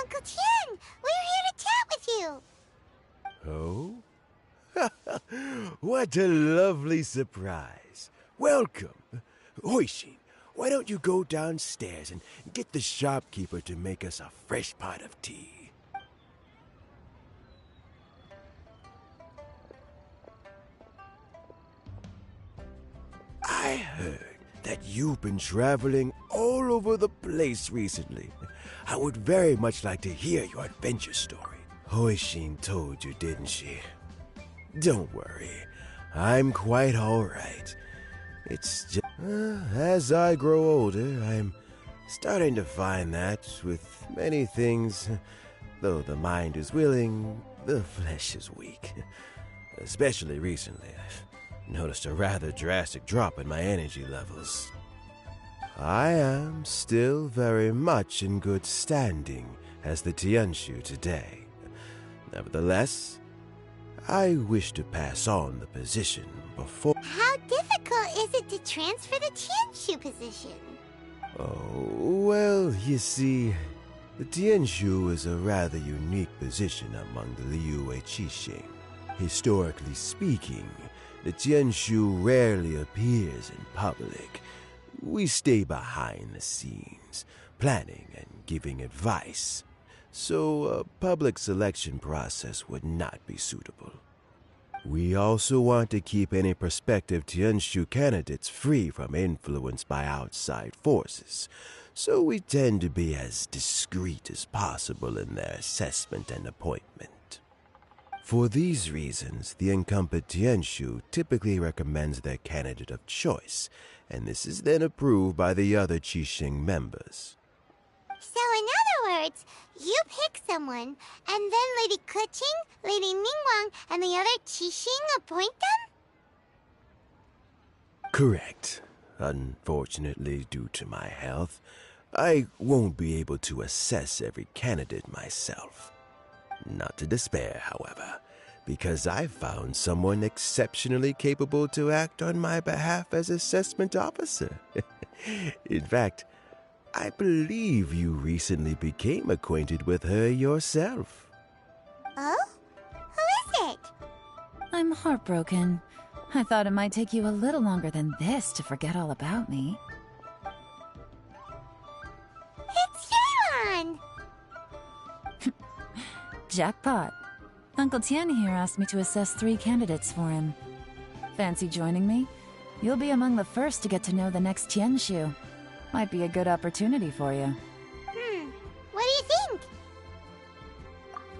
Uncle Tien, we're here to chat with you. Oh? What a lovely surprise. Welcome. Hoishin, why don't you go downstairs and get the shopkeeper to make us a fresh pot of tea? I heard that you've been traveling all over the place recently. I would very much like to hear your adventure story. Hoishin told you, didn't she? Don't worry, I'm quite alright. It's just... as I grow older, I'm starting to find that with many things, though the mind is willing, the flesh is weak. Especially recently, I've noticed a rather drastic drop in my energy levels. I am still very much in good standing as the Tianshu today. Nevertheless, I wish to pass on the position before... How difficult is it to transfer the Tianshu position? Oh, well, you see, the Tianshu is a rather unique position among the Liyue Qixing. Historically speaking, the Tianshu rarely appears in public. We stay behind the scenes, planning and giving advice, so a public selection process would not be suitable. We also want to keep any prospective Tianshu candidates free from influence by outside forces, so we tend to be as discreet as possible in their assessment and appointment. For these reasons, the incumbent Tianshu typically recommends their candidate of choice, and this is then approved by the other Qixing members. So in other words, you pick someone, and then Lady Keqing, Lady Ningguang, and the other Qixing appoint them? Correct. Unfortunately, due to my health, I won't be able to assess every candidate myself. Not to despair, however, because I found someone exceptionally capable to act on my behalf as assessment officer. In fact, I believe you recently became acquainted with her yourself. Oh? Who is it? I'm heartbroken. I thought it might take you a little longer than this to forget all about me. It's Yelan! Jackpot. Uncle Tien here asked me to assess 3 candidates for him. Fancy joining me? You'll be among the first to get to know the next Tianshu. Might be a good opportunity for you. What do you think?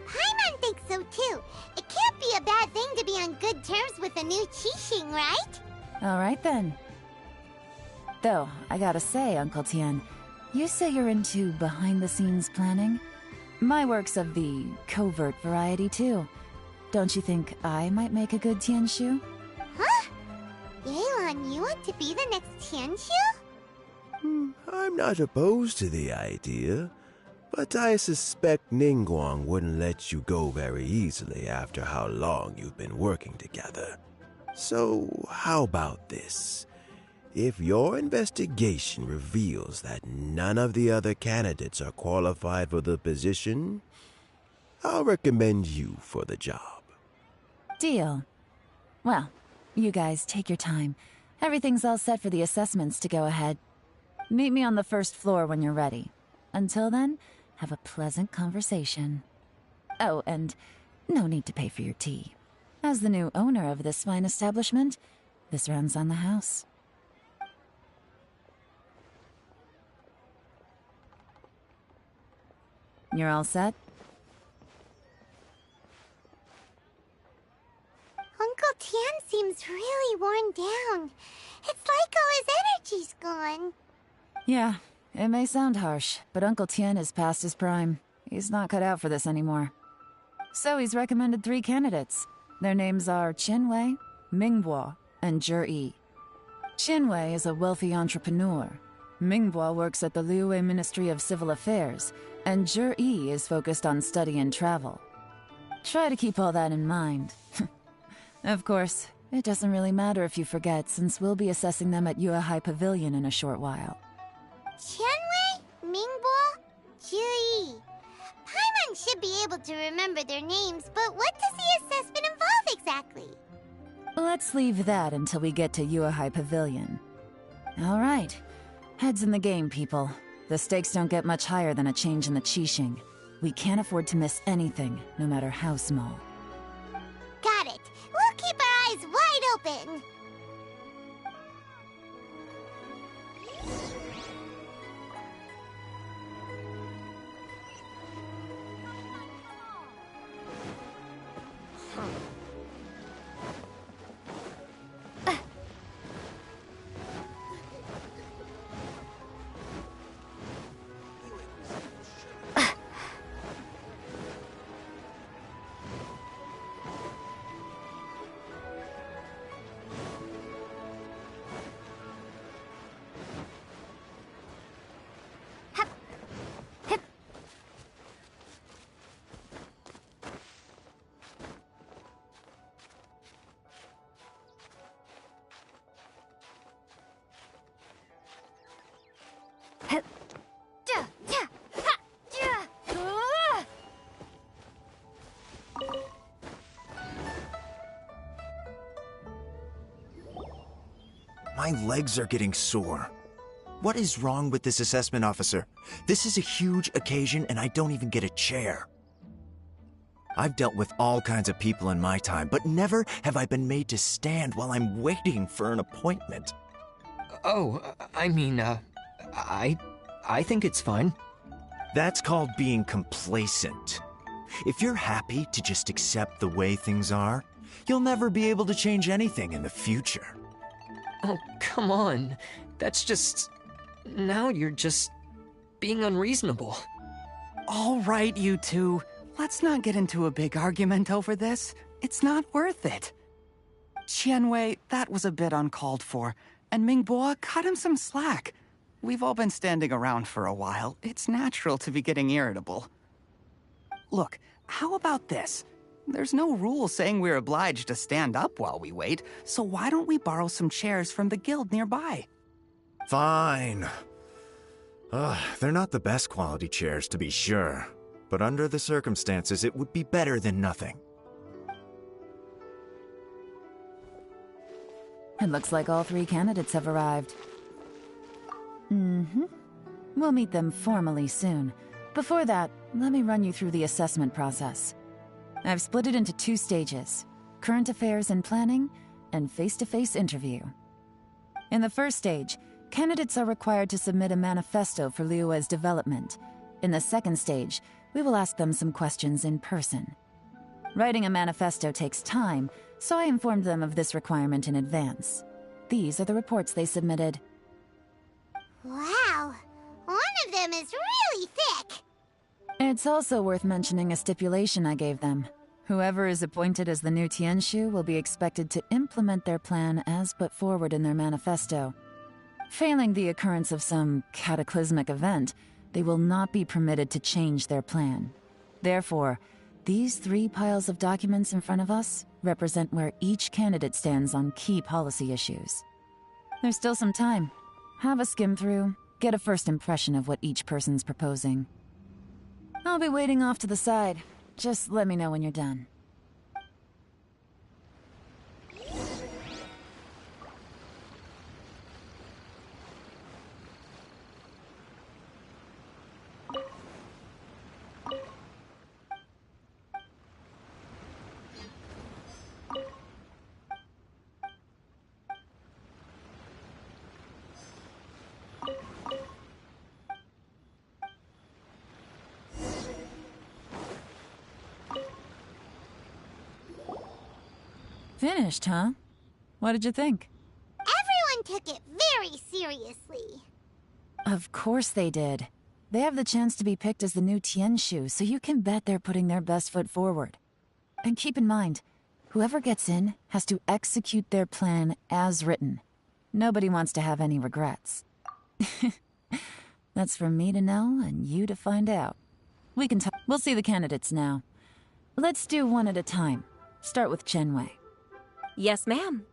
Paimon thinks so too. It can't be a bad thing to be on good terms with a new Qixing, right? Alright then. Though, I gotta say, Uncle Tien, you say you're into behind-the-scenes planning? My work's of the covert variety too. Don't you think I might make a good Tianshu? Huh? Yelan, you want to be the next Tianshu? I'm not opposed to the idea, but I suspect Ningguang wouldn't let you go very easily after how long you've been working together. So, how about this? If your investigation reveals that none of the other candidates are qualified for the position, I'll recommend you for the job. Deal. Well, you guys take your time. Everything's all set for the assessments to go ahead. Meet me on the first floor when you're ready. Until then, have a pleasant conversation. Oh, and no need to pay for your tea. As the new owner of this fine establishment, this runs on the house. You're all set? Uncle Tian seems really worn down. It's like all his energy's gone. Yeah, it may sound harsh, but Uncle Tien is past his prime. He's not cut out for this anymore. So he's recommended 3 candidates. Their names are Qianwei, Mingbo, and Zhi. Qianwei is a wealthy entrepreneur. Mingbo works at the Liyue Ministry of Civil Affairs, and Zhi is focused on study and travel. Try to keep all that in mind. Of course, it doesn't really matter if you forget, since we'll be assessing them at Yuehai Pavilion in a short while. Qianwei, Mingbo, Zhi. Paimon should be able to remember their names, but what does the assessment involve exactly? Let's leave that until we get to Yuehai Pavilion. All right. Heads in the game, people. The stakes don't get much higher than a change in the Qixing. We can't afford to miss anything, no matter how small. Got it. We'll keep our eyes wide open. My legs are getting sore. What is wrong with this assessment officer? This is a huge occasion and I don't even get a chair. I've dealt with all kinds of people in my time, but never have I been made to stand while I'm waiting for an appointment. Oh, I mean, I think it's fine. That's called being complacent. If you're happy to just accept the way things are, you'll never be able to change anything in the future. Oh, come on. That's just... Now you're just being unreasonable. All right, you two. Let's not get into a big argument over this. It's not worth it. Qianwei, that was a bit uncalled for. And Mingbo, cut him some slack. We've all been standing around for a while. It's natural to be getting irritable. Look, how about this? There's no rule saying we're obliged to stand up while we wait, so why don't we borrow some chairs from the guild nearby? Fine. They're not the best quality chairs, to be sure. But under the circumstances, it would be better than nothing. It looks like all 3 candidates have arrived. We'll meet them formally soon. Before that, let me run you through the assessment process. I've split it into 2 stages: current affairs and planning, and face-to-face interview. In the first stage, candidates are required to submit a manifesto for Liyue's development. In the second stage, we will ask them some questions in person. Writing a manifesto takes time, so I informed them of this requirement in advance. These are the reports they submitted. Wow. One of them is really thick. It's also worth mentioning a stipulation I gave them. Whoever is appointed as the new Tianshu will be expected to implement their plan as put forward in their manifesto. Failing the occurrence of some cataclysmic event, they will not be permitted to change their plan. Therefore, these 3 piles of documents in front of us represent where each candidate stands on key policy issues. There's still some time. Have a skim through, get a first impression of what each person's proposing. I'll be waiting off to the side. Just let me know when you're done. Finished, huh? What did you think? Everyone took it very seriously. Of course they did. They have the chance to be picked as the new Tianshu, so you can bet they're putting their best foot forward. And keep in mind, whoever gets in has to execute their plan as written. Nobody wants to have any regrets. That's for me to know and you to find out. We'll see the candidates now. Let's do one at a time. Start with Chenwei. Yes, ma'am.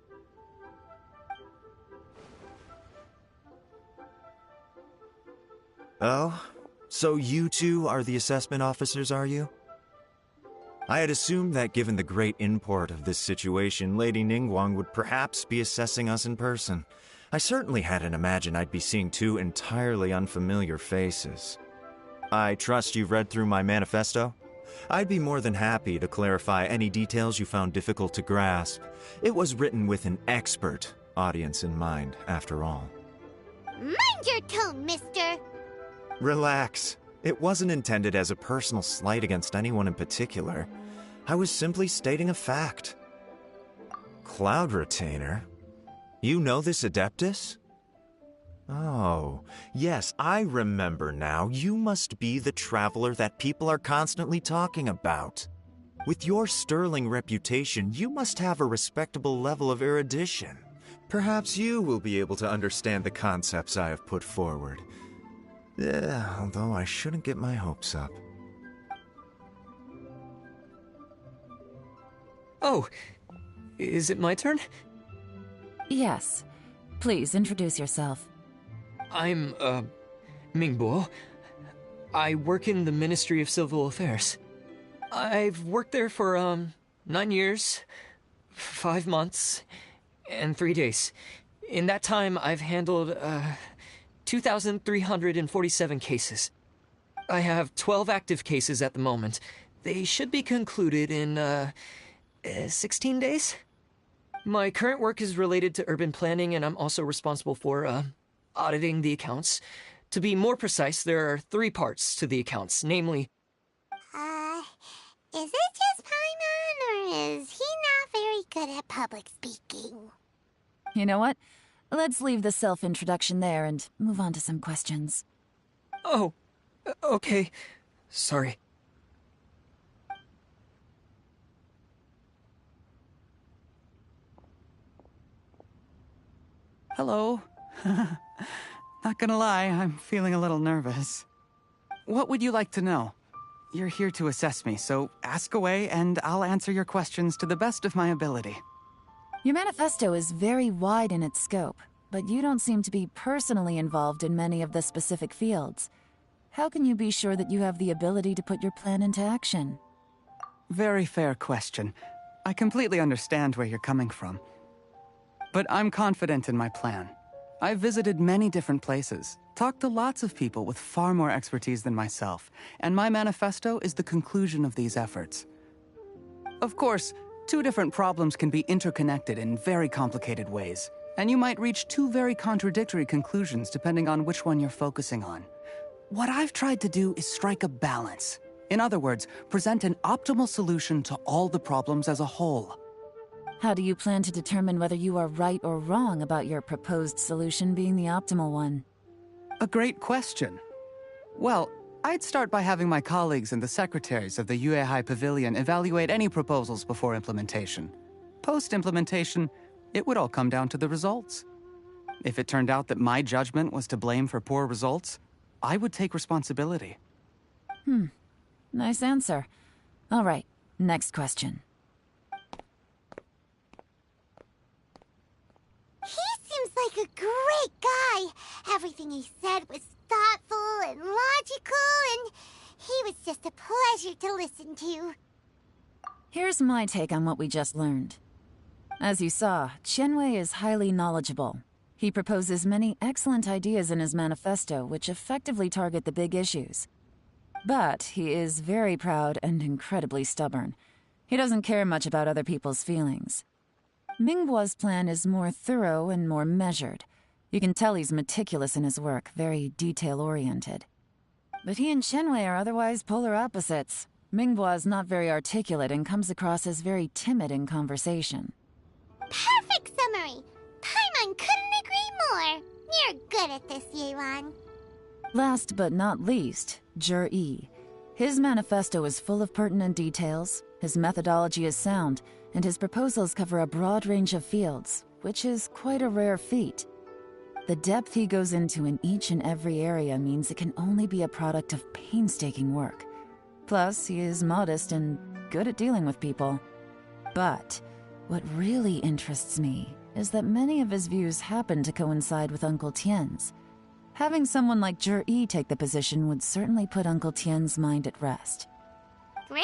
Oh? So you two are the assessment officers, are you? I had assumed that given the great import of this situation, Lady Ningguang would perhaps be assessing us in person. I certainly hadn't imagined I'd be seeing two entirely unfamiliar faces. I trust you've read through my manifesto? I'd be more than happy to clarify any details you found difficult to grasp. It was written with an expert audience in mind, after all. Mind your tone, mister. Relax. It wasn't intended as a personal slight against anyone in particular. I was simply stating a fact. Cloud Retainer? You know this Adeptus? Oh, yes, I remember now. You must be the traveler that people are constantly talking about. With your sterling reputation, you must have a respectable level of erudition. Perhaps you will be able to understand the concepts I have put forward. Although I shouldn't get my hopes up. Oh, is it my turn? Yes. Please introduce yourself. I'm, Mingbo. I work in the Ministry of Civil Affairs. I've worked there for, 9 years, 5 months, and 3 days. In that time, I've handled, 2,347 cases. I have 12 active cases at the moment. They should be concluded in, 16 days? My current work is related to urban planning, and I'm also responsible for, auditing the accounts. To be more precise, there are 3 parts to the accounts, namely... Is it just Paimon, or is he not very good at public speaking? You know what? Let's leave the self-introduction there and move on to some questions. Oh, okay. Sorry. Hello. Not gonna lie, I'm feeling a little nervous. What would you like to know? You're here to assess me, so ask away and I'll answer your questions to the best of my ability. Your manifesto is very wide in its scope, but you don't seem to be personally involved in many of the specific fields. How can you be sure that you have the ability to put your plan into action? Very fair question. I completely understand where you're coming from. But I'm confident in my plan. I've visited many different places, talked to lots of people with far more expertise than myself, and my manifesto is the conclusion of these efforts. Of course, 2 different problems can be interconnected in very complicated ways, and you might reach 2 very contradictory conclusions depending on which one you're focusing on. What I've tried to do is strike a balance. In other words, present an optimal solution to all the problems as a whole. How do you plan to determine whether you are right or wrong about your proposed solution being the optimal one? A great question. Well, I'd start by having my colleagues and the secretaries of the Yuehai Pavilion evaluate any proposals before implementation. Post-implementation, it would all come down to the results. If it turned out that my judgment was to blame for poor results, I would take responsibility. Nice answer. All right, next question. He seems like a great guy. Everything he said was thoughtful and logical, and he was just a pleasure to listen to. Here's my take on what we just learned. As you saw, Chenwei is highly knowledgeable. He proposes many excellent ideas in his manifesto which effectively target the big issues. But he is very proud and incredibly stubborn. He doesn't care much about other people's feelings. Mingbo's plan is more thorough and more measured. You can tell he's meticulous in his work, very detail-oriented. But he and Chenwei are otherwise polar opposites. Mingbo is not very articulate and comes across as very timid in conversation. worry. Paimon couldn't agree more. You're good at this, Yelan. Last but not least, Jur-E. His manifesto is full of pertinent details, his methodology is sound, and his proposals cover a broad range of fields, which is quite a rare feat. The depth he goes into in each and every area means it can only be a product of painstaking work. Plus, he is modest and good at dealing with people. But what really interests me is that many of his views happen to coincide with Uncle Tien's. Having someone like Jur-E take the position would certainly put Uncle Tien's mind at rest. Great!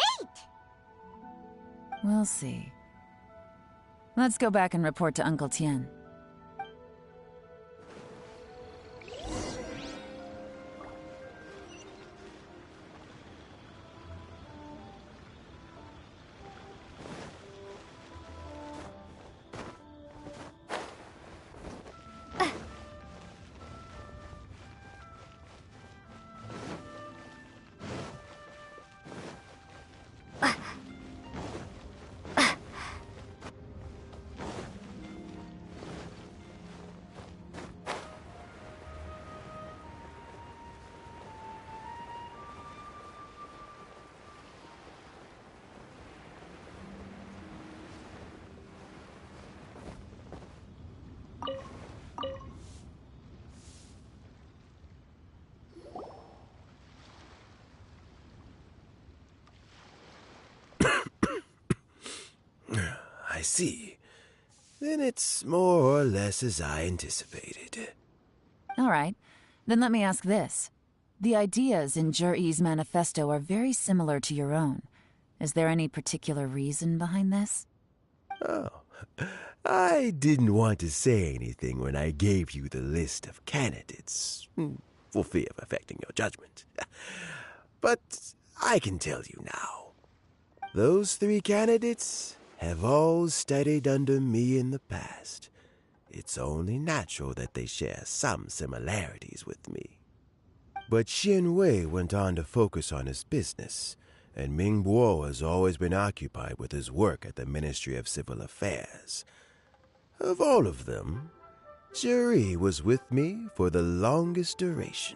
We'll see. Let's go back and report to Uncle Tien. I see. Then it's more or less as I anticipated. All right, then let me ask this. The ideas in Jur-E's manifesto are very similar to your own. Is there any particular reason behind this? Oh, I didn't want to say anything when I gave you the list of candidates, for fear of affecting your judgment. But I can tell you now. Those 3 candidates have all studied under me in the past. It's only natural that they share some similarities with me. But Xian Wei went on to focus on his business, and Ming Bo has always been occupied with his work at the Ministry of Civil Affairs. Of all of them, Jur-E was with me for the longest duration.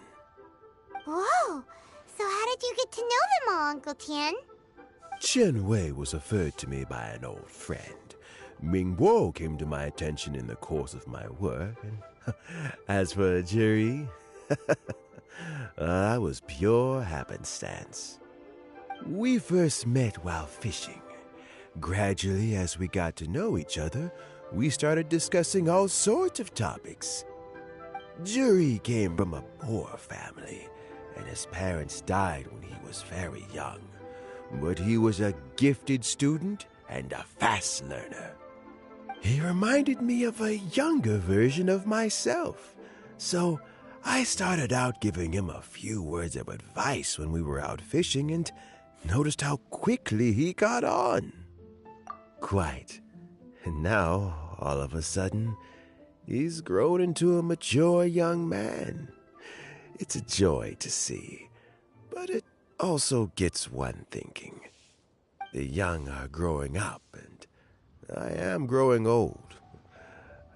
Whoa! So how did you get to know them all, Uncle Tien? Chen Wei was referred to me by an old friend. Ming Bo came to my attention in the course of my work, and as for Jur-E, that was pure happenstance. We first met while fishing. Gradually, as we got to know each other, we started discussing all sorts of topics. Jur-E came from a poor family, and his parents died when he was very young. But he was a gifted student and a fast learner. He reminded me of a younger version of myself, so I started out giving him a few words of advice when we were out fishing and noticed how quickly he got on. Quite. And now, all of a sudden, he's grown into a mature young man. It's a joy to see, but it also gets one thinking. The young are growing up, and I am growing old.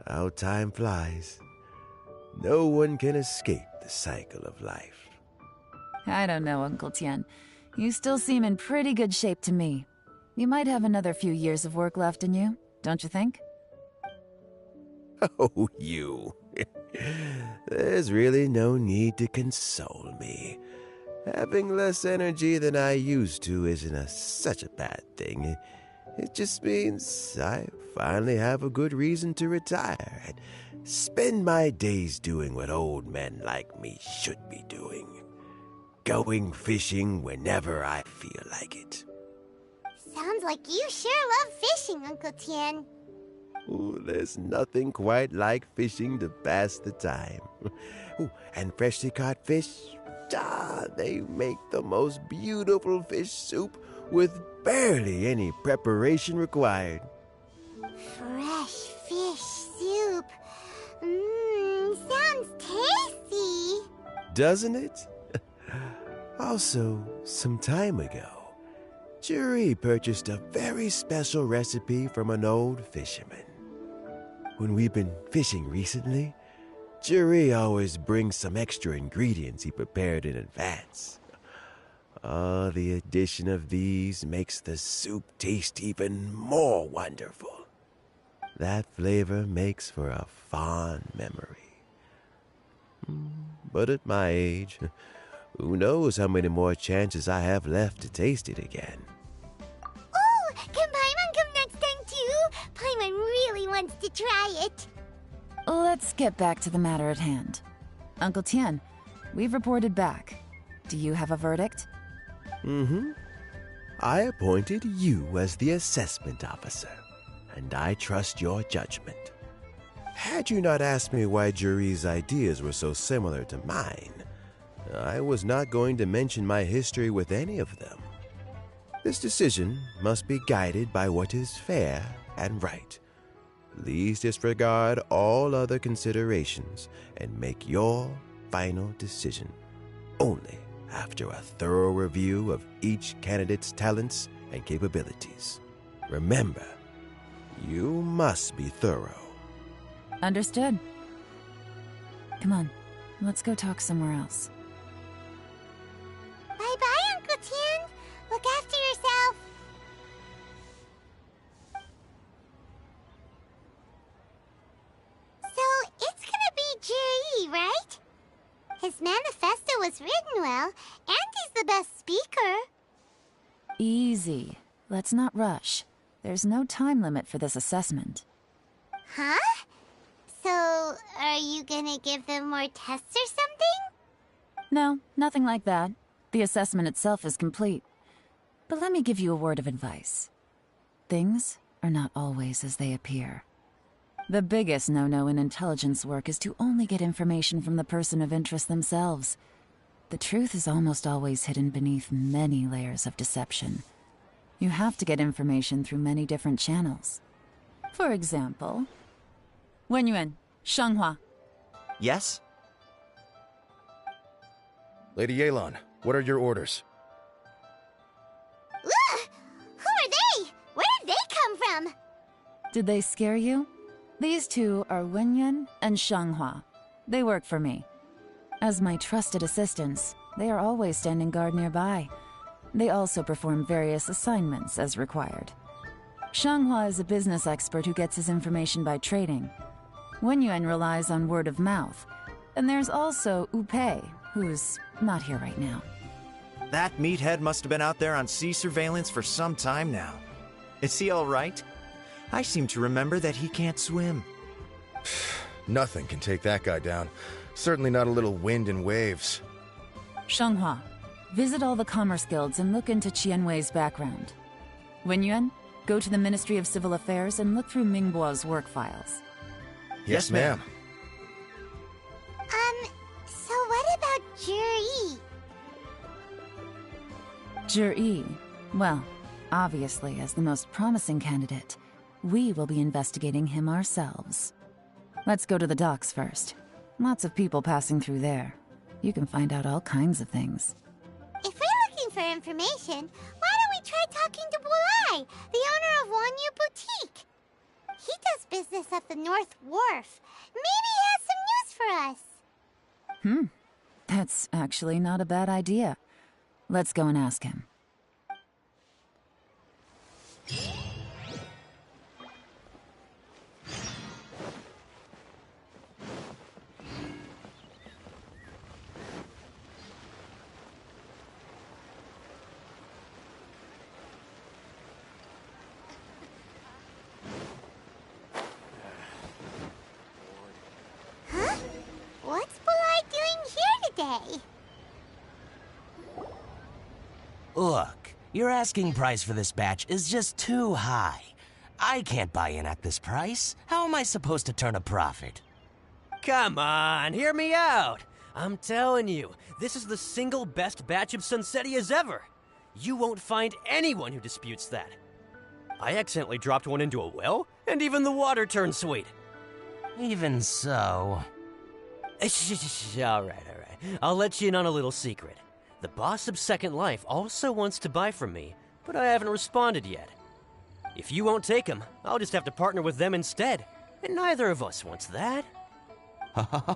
How time flies. No one can escape the cycle of life. I don't know, Uncle Tien. You still seem in pretty good shape to me. You might have another few years of work left in you, don't you think? Oh, you. There's really no need to console me. Having less energy than I used to isn't such a bad thing. It just means I finally have a good reason to retire and spend my days doing what old men like me should be doing. Going fishing whenever I feel like it. Sounds like you sure love fishing, Uncle Tien. Ooh, there's nothing quite like fishing to pass the time. Ooh, and freshly caught fish, they make the most beautiful fish soup with barely any preparation required. Fresh fish soup. Sounds tasty. Doesn't it? Also, some time ago, Jur-E purchased a very special recipe from an old fisherman. when we've been fishing recently, Juri always brings some extra ingredients he prepared in advance. The addition of these makes the soup taste even more wonderful. That flavor makes for a fond memory. But at my age, who knows how many more chances I have left to taste it again. Oh, can Paimon come next time too? Paimon really wants to try it. Let's get back to the matter at hand. Uncle Tian, we've reported back. Do you have a verdict? I appointed you as the assessment officer, and I trust your judgment. Had you not asked me why Juri's ideas were so similar to mine, I was not going to mention my history with any of them. This decision must be guided by what is fair and right. Please disregard all other considerations and make your final decision only after a thorough review of each candidate's talents and capabilities. Remember, you must be thorough. Understood. Come on, let's go talk somewhere else. Bye-bye, Uncle Tian. Look after yourself. So, it's gonna be Juri, right? His manifesto was written well, and he's the best speaker. Easy. Let's not rush. There's no time limit for this assessment. Huh? So, are you gonna give them more tests or something? No, nothing like that. The assessment itself is complete. But let me give you a word of advice. Things are not always as they appear. The biggest no-no in intelligence work is to only get information from the person of interest themselves. The truth is almost always hidden beneath many layers of deception. You have to get information through many different channels. For example, Wenyuan, Shanghua. Yes? Lady Yelan, what are your orders? Ugh! Who are they? Where did they come from? Did they scare you? These two are Wenyuan and Shanghua. They work for me. As my trusted assistants, they are always standing guard nearby. They also perform various assignments as required. Shanghua is a business expert who gets his information by trading. Wenyuan relies on word of mouth. And there's also Upei, who's not here right now. That meathead must have been out there on sea surveillance for some time now. Is he all right? I seem to remember that he can't swim. Nothing can take that guy down. Certainly not a little wind and waves. Shanghua, visit all the commerce guilds and look into Qianwei's background. Wenyuan, go to the Ministry of Civil Affairs and look through Mingbo's work files. Yes, ma'am. So what about Juri? Juri, well, obviously as the most promising candidate, we will be investigating him ourselves. Let's go to the docks first. Lots of people passing through there. You can find out all kinds of things. If we're looking for information, why don't we try talking to Bulai, the owner of Wanyu Boutique? He does business at the North Wharf. Maybe he has some news for us. That's actually not a bad idea. Let's go and ask him. Huh? What's Bulai doing here today? Look, your asking price for this batch is just too high. I can't buy in at this price. How am I supposed to turn a profit? Come on, hear me out. I'm telling you, this is the single best batch of Sunsetias ever. You won't find anyone who disputes that. I accidentally dropped one into a well, and even the water turned sweet. Even so... All right. I'll let you in on a little secret. The boss of Second Life also wants to buy from me, but I haven't responded yet. If you won't take him, I'll just have to partner with them instead. And neither of us wants that.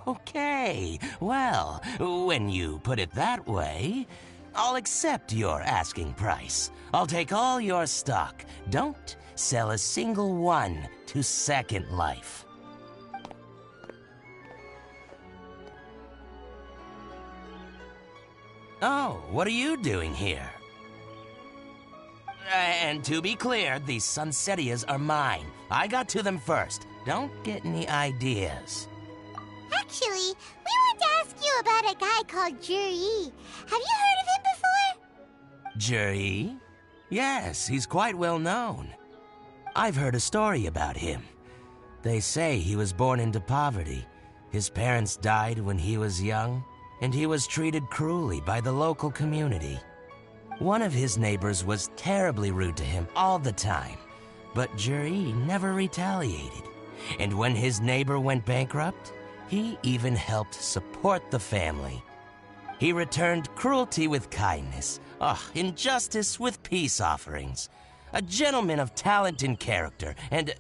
Okay, well, when you put it that way, I'll accept your asking price. I'll take all your stock. Don't sell a single one to Second Life. Oh, what are you doing here? And to be clear, these Sunsetias are mine. I got to them first. Don't get any ideas. Actually, we want to ask you about a guy called Juri. Have you heard of him before? Juri? Yes, he's quite well known. I've heard a story about him. They say he was born into poverty. His parents died when he was young, and he was treated cruelly by the local community. One of his neighbors was terribly rude to him all the time, but Juri never retaliated. And when his neighbor went bankrupt, he even helped support the family. He returned cruelty with kindness, injustice with peace offerings. A gentleman of talent and character, and...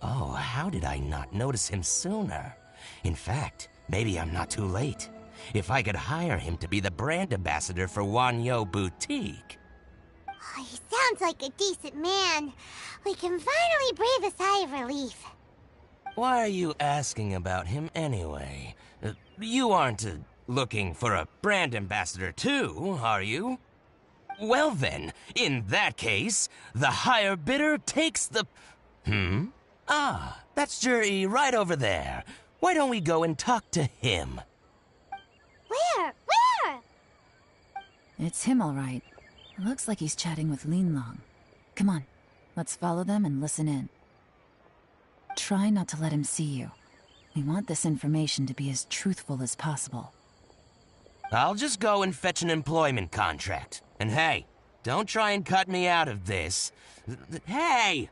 how did I not notice him sooner? In fact, maybe I'm not too late. If I could hire him to be the brand ambassador for Wanyo Boutique. Oh, he sounds like a decent man. We can finally breathe a sigh of relief. Why are you asking about him anyway? You aren't looking for a brand ambassador too, are you? Well then, in that case, the higher bidder takes the... that's Juri right over there. Why don't we go and talk to him? Where? It's him, all right. Looks like he's chatting with Linlong. Come on, let's follow them and listen in. Try not to let him see you. We want this information to be as truthful as possible. I'll just go and fetch an employment contract. And hey, don't try and cut me out of this. Hey!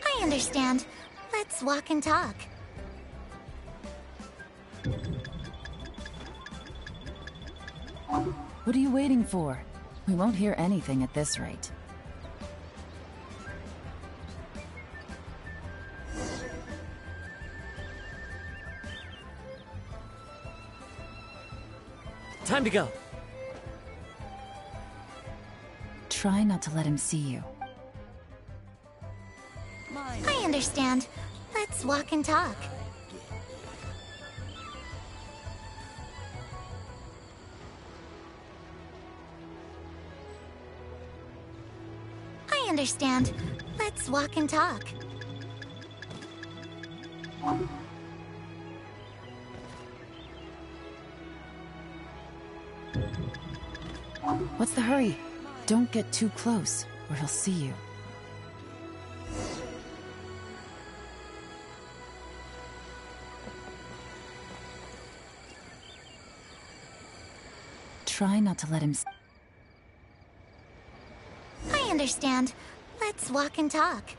I understand. Let's walk and talk. What are you waiting for? We won't hear anything at this rate. Time to go. Try not to let him see you. I understand. Let's walk and talk. I understand. Let's walk and talk. What's the hurry? Don't get too close, or he'll see you. Try not to let him see. I understand. Let's walk and talk.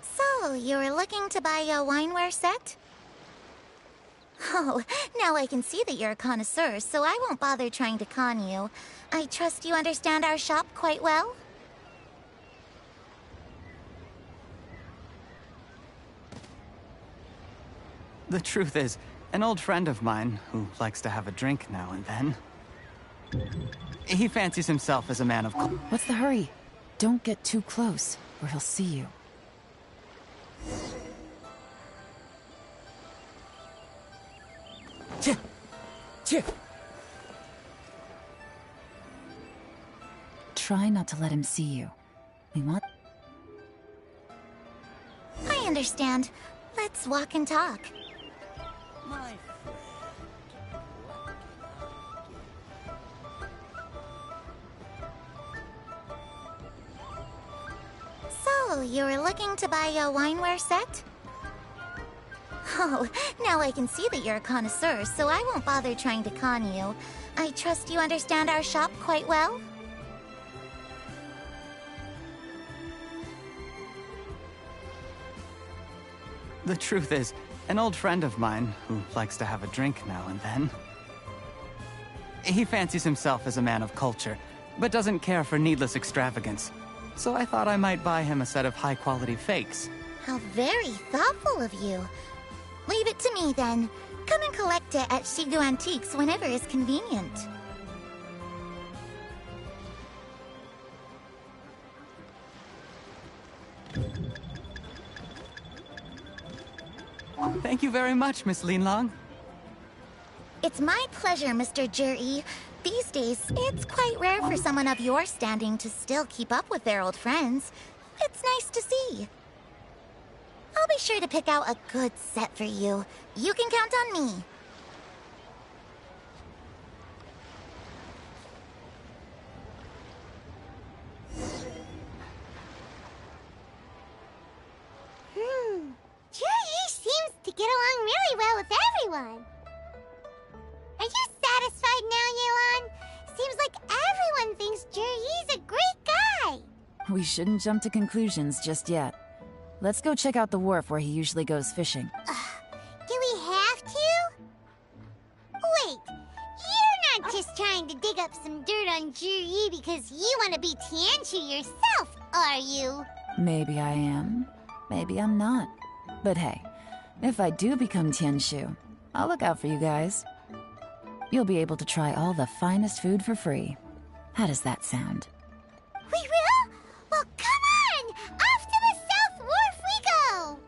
So, you were looking to buy a wineware set? Oh, now I can see that you're a connoisseur, so I won't bother trying to con you. I trust you understand our shop quite well? The truth is, an old friend of mine, who likes to have a drink now and then, he fancies himself as a man of... What's the hurry? Don't get too close, or he'll see you. Try not to let him see you. We want... I understand. Let's walk and talk. So, you were looking to buy a wineware set? Oh, now I can see that you're a connoisseur, so I won't bother trying to con you. I trust you understand our shop quite well? The truth is, An old friend of mine who likes to have a drink now and then. He fancies himself as a man of culture, but doesn't care for needless extravagance. So I thought I might buy him a set of high-quality fakes. How very thoughtful of you. Leave it to me, then. Come and collect it at Shigu Antiques whenever is convenient. Thank you very much, Miss Linlong. It's my pleasure, Mr. Juri. These days, it's quite rare for someone of your standing to still keep up with their old friends. It's nice to see. I'll be sure to pick out a good set for you. You can count on me. Juri seems to get along really well with everyone. Are you satisfied now, Yelan? Seems like everyone thinks Juri's a great guy. We shouldn't jump to conclusions just yet. Let's go check out the wharf where he usually goes fishing. Do we have to? Wait, you're not just trying to dig up some dirt on Juri because you want to be Tianshu yourself, are you? Maybe I am. Maybe I'm not. But hey, if I do become Tianshu, I'll look out for you guys. You'll be able to try all the finest food for free. How does that sound? We will? Well, come on! Off to the South Wharf we go!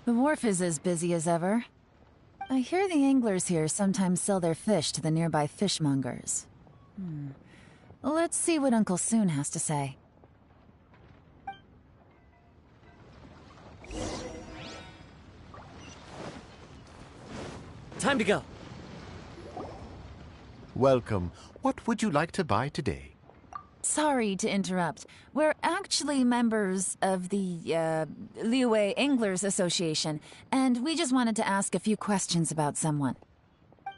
The wharf is as busy as ever. I hear the anglers here sometimes sell their fish to the nearby fishmongers. Let's see what Uncle Soon has to say. Time to go. Welcome. What would you like to buy today? Sorry to interrupt. We're actually members of the, Liyue Anglers Association, and we just wanted to ask a few questions about someone.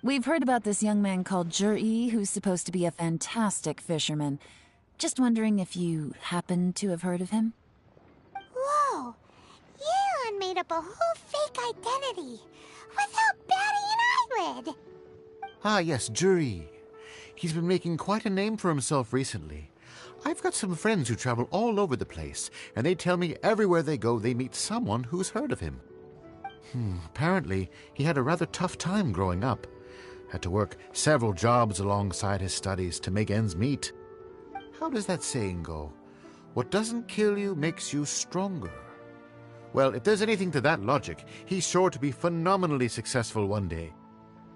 We've heard about this young man called Juri, who's supposed to be a fantastic fisherman. Just wondering if you happen to have heard of him? Whoa! Yelan made up a whole fake identity without batting an eyelid! Ah, yes, Juri. He's been making quite a name for himself recently. I've got some friends who travel all over the place, and they tell me everywhere they go they meet someone who's heard of him. Apparently, he had a rather tough time growing up. Had to work several jobs alongside his studies to make ends meet. How does that saying go? What doesn't kill you makes you stronger. Well, if there's anything to that logic, he's sure to be phenomenally successful one day.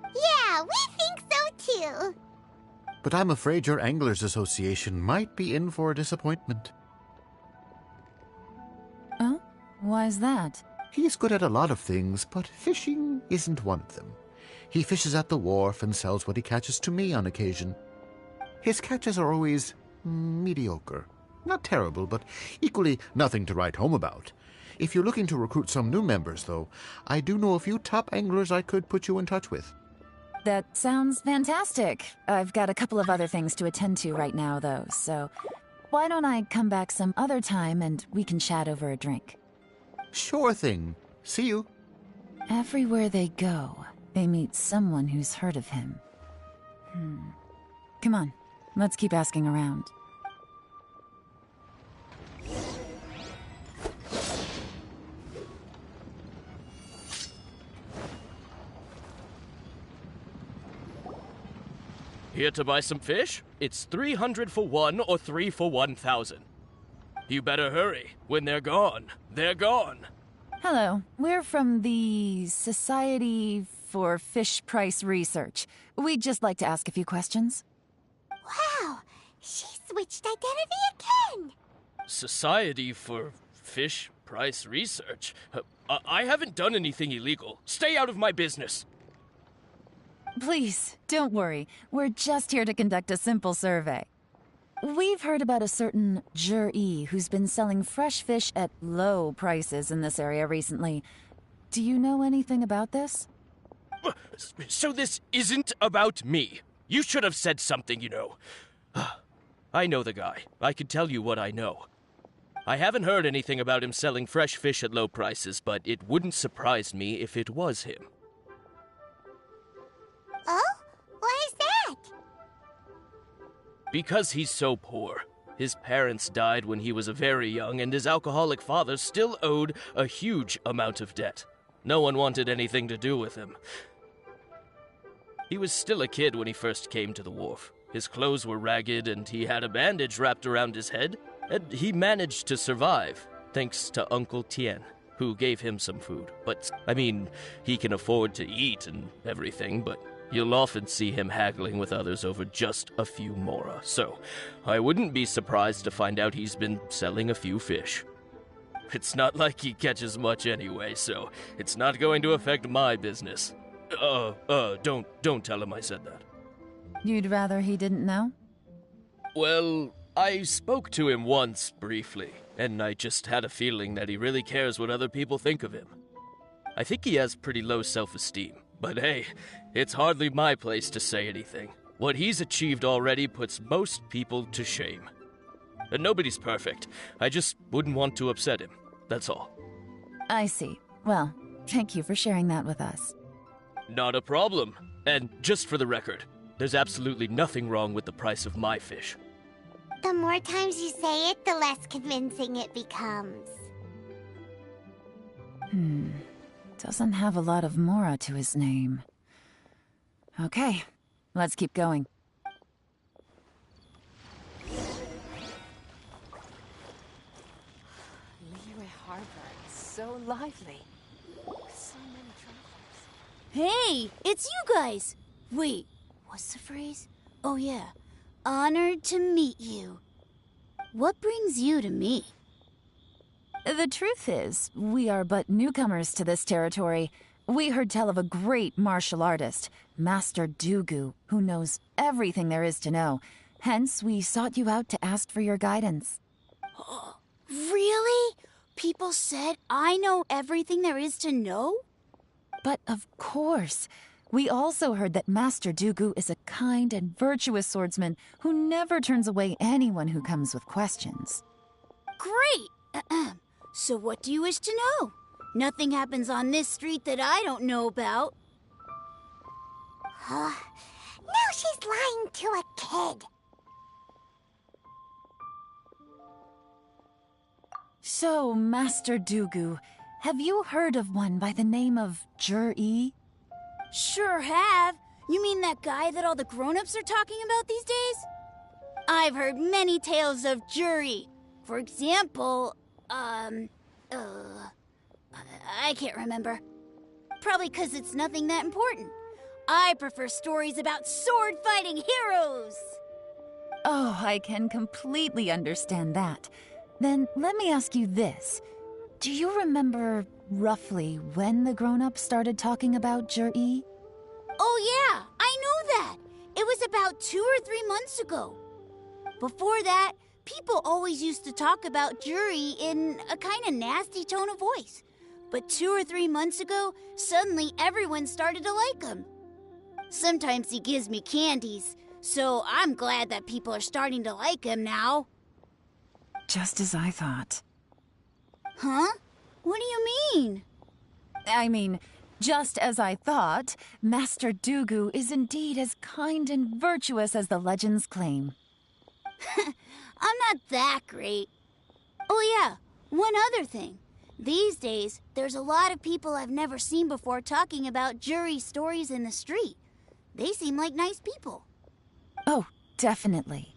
Yeah, we think so too! But I'm afraid your Anglers Association might be in for a disappointment. Oh? Why's that? He's good at a lot of things, but fishing isn't one of them. He fishes at the wharf and sells what he catches to me on occasion. His catches are always mediocre. Not terrible, but equally nothing to write home about. If you're looking to recruit some new members, though, I do know a few top anglers I could put you in touch with. That sounds fantastic. I've got a couple of other things to attend to right now, though, so why don't I come back some other time and we can chat over a drink? Sure thing. See you. Everywhere they go, they meet someone who's heard of him. Come on, let's keep asking around. Here to buy some fish? It's 300 for one or 3 for 1,000. You better hurry. When they're gone, they're gone. Hello, we're from the Society for Fish Price Research. We'd just like to ask a few questions. Wow, she switched identity again. Society for Fish Price Research? I haven't done anything illegal. Stay out of my business. Please, don't worry. We're just here to conduct a simple survey. We've heard about a certain Jur-E who's been selling fresh fish at low prices in this area recently. Do you know anything about this? So this isn't about me. You should have said something, you know. I know the guy. I can tell you what I know. I haven't heard anything about him selling fresh fish at low prices, but it wouldn't surprise me if it was him. Oh? Why is that? Because he's so poor. His parents died when he was very young, and his alcoholic father still owed a huge amount of debt. No one wanted anything to do with him. He was still a kid when he first came to the wharf. His clothes were ragged, and he had a bandage wrapped around his head, and he managed to survive, thanks to Uncle Tien, who gave him some food. But, I mean, he can afford to eat and everything, but you'll often see him haggling with others over just a few mora, so I wouldn't be surprised to find out he's been selling a few fish. It's not like he catches much anyway, so it's not going to affect my business. Don't tell him I said that. You'd rather he didn't know? Well, I spoke to him once, briefly, and I just had a feeling that he really cares what other people think of him. I think he has pretty low self-esteem. But hey, it's hardly my place to say anything. What he's achieved already puts most people to shame. And nobody's perfect. I just wouldn't want to upset him. That's all. I see. Well, thank you for sharing that with us. Not a problem. And just for the record, there's absolutely nothing wrong with the price of my fish. The more times you say it, the less convincing it becomes. Doesn't have a lot of mora to his name. Okay, let's keep going. Liyue Harbor is so lively. So many travelers. Hey, it's you guys! Wait, what's the phrase? Oh yeah, honored to meet you. What brings you to me? The truth is, we are but newcomers to this territory. We heard tell of a great martial artist, Master Dugu, who knows everything there is to know. Hence, we sought you out to ask for your guidance. Really? People said I know everything there is to know? But of course. We also heard that Master Dugu is a kind and virtuous swordsman who never turns away anyone who comes with questions. Great! So what do you wish to know? Nothing happens on this street that I don't know about. Now she's lying to a kid. So, Master Dugu, have you heard of one by the name of Jur-E? Sure have. You mean that guy that all the grown-ups are talking about these days? I've heard many tales of Jur-E. For example, I can't remember. Probably 'cause it's nothing that important. I prefer stories about sword-fighting heroes. Oh, I can completely understand that. Then let me ask you this. Do you remember roughly when the grown-ups started talking about Jur-E? Oh yeah, I know that. It was about 2 or 3 months ago. Before that, people always used to talk about Juri in a kind of nasty tone of voice. But 2 or 3 months ago, suddenly everyone started to like him. Sometimes he gives me candies, so I'm glad that people are starting to like him now. Just as I thought. Huh? What do you mean? I mean, just as I thought, Master Dugu is indeed as kind and virtuous as the legends claim. I'm not that great. Oh yeah, one other thing. These days, there's a lot of people I've never seen before talking about Juri stories in the street. They seem like nice people. Oh, definitely.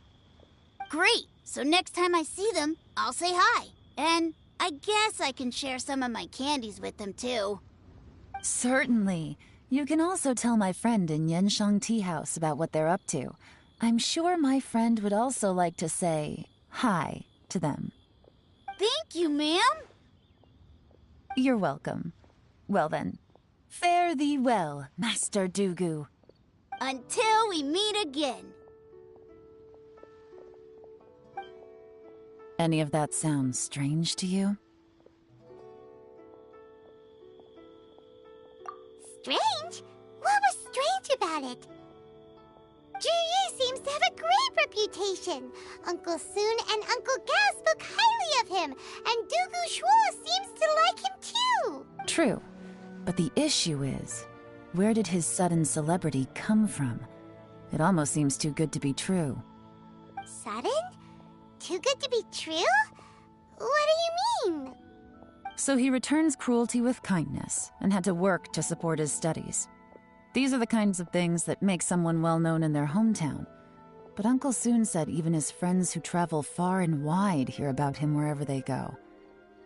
Great! So next time I see them, I'll say hi. And I guess I can share some of my candies with them too. Certainly. You can also tell my friend in Yenshang Tea House about what they're up to. I'm sure my friend would also like to say hi to them. Thank you, ma'am. You're welcome. Well then, fare thee well, Master Dugu. Until we meet again. Any of that sound strange to you? Strange? What was strange about it? Juri seems to have a great reputation. Uncle Soon and Uncle Gao spoke highly of him, and Dugu Shuo seems to like him too. True. But the issue is, where did his sudden celebrity come from? It almost seems too good to be true. Sudden? Too good to be true? What do you mean? So he returns cruelty with kindness, and had to work to support his studies. These are the kinds of things that make someone well known in their hometown. But Uncle Soon said even his friends who travel far and wide hear about him wherever they go.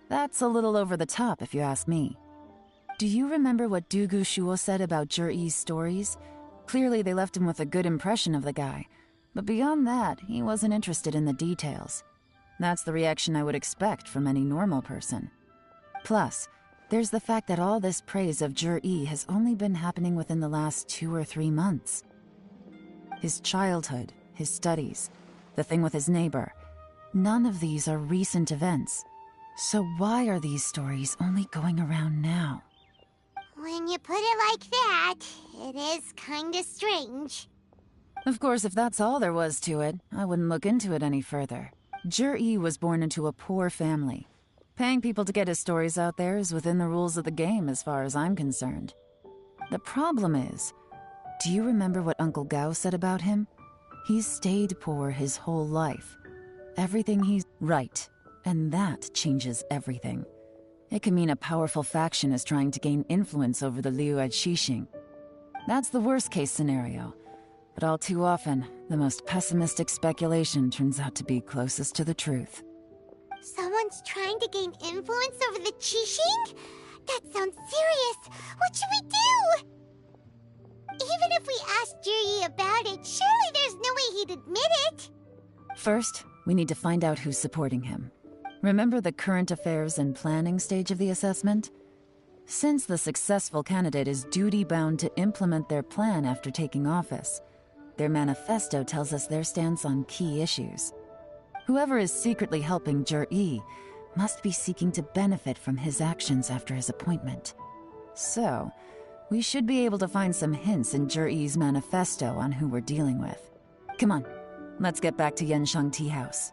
That's a little over the top, if you ask me. Do you remember what Dugu Shuo said about Juri's stories? Clearly they left him with a good impression of the guy. But beyond that, he wasn't interested in the details. That's the reaction I would expect from any normal person. Plus, there's the fact that all this praise of Juri has only been happening within the last 2 or 3 months. His childhood, his studies, the thing with his neighbor, none of these are recent events. So why are these stories only going around now? When you put it like that, it is kinda strange. Of course, if that's all there was to it, I wouldn't look into it any further. Juri was born into a poor family. Paying people to get his stories out there is within the rules of the game as far as I'm concerned. The problem is, do you remember what Uncle Gao said about him? He's stayed poor his whole life. Everything he's... Right. And that changes everything. It can mean a powerful faction is trying to gain influence over the Liu at Xixing. That's the worst-case scenario. But all too often, the most pessimistic speculation turns out to be closest to the truth. Someone's trying to gain influence over the Qixing? That sounds serious. What should we do? Even if we asked Juri about it, surely there's no way he'd admit it. First, we need to find out who's supporting him. Remember the current affairs and planning stage of the assessment? Since the successful candidate is duty-bound to implement their plan after taking office, their manifesto tells us their stance on key issues. Whoever is secretly helping Juri must be seeking to benefit from his actions after his appointment. So, we should be able to find some hints in Juri's manifesto on who we're dealing with. Come on, let's get back to Yenshang Tea House.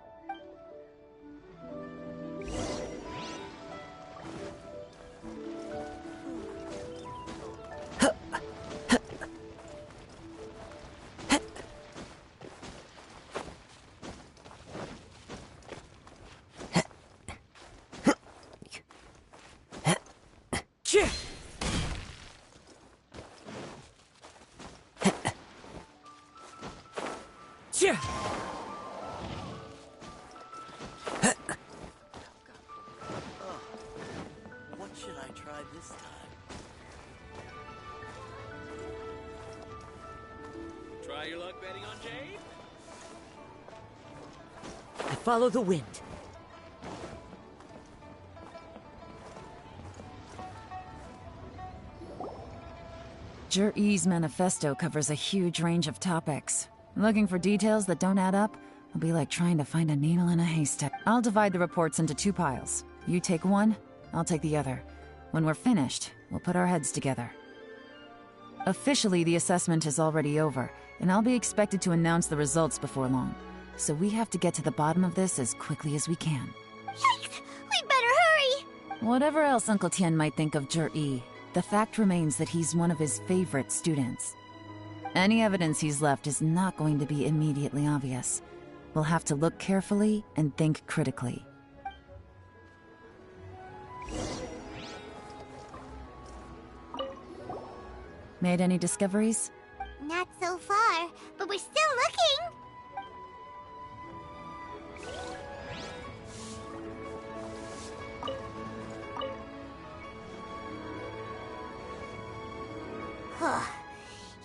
What should I try this time? Try your luck betting on Jade? I follow the wind. Jur-E's manifesto covers a huge range of topics. Looking for details that don't add up will be like trying to find a needle in a haystack. I'll divide the reports into 2 piles. You take one, I'll take the other. When we're finished, we'll put our heads together. Officially, the assessment is already over, and I'll be expected to announce the results before long. So we have to get to the bottom of this as quickly as we can. Yikes! We better hurry! Whatever else Uncle Tien might think of Jur-E, the fact remains that he's one of his favorite students. Any evidence he's left is not going to be immediately obvious. We'll have to look carefully and think critically. Made any discoveries? Not so far, but we're still looking!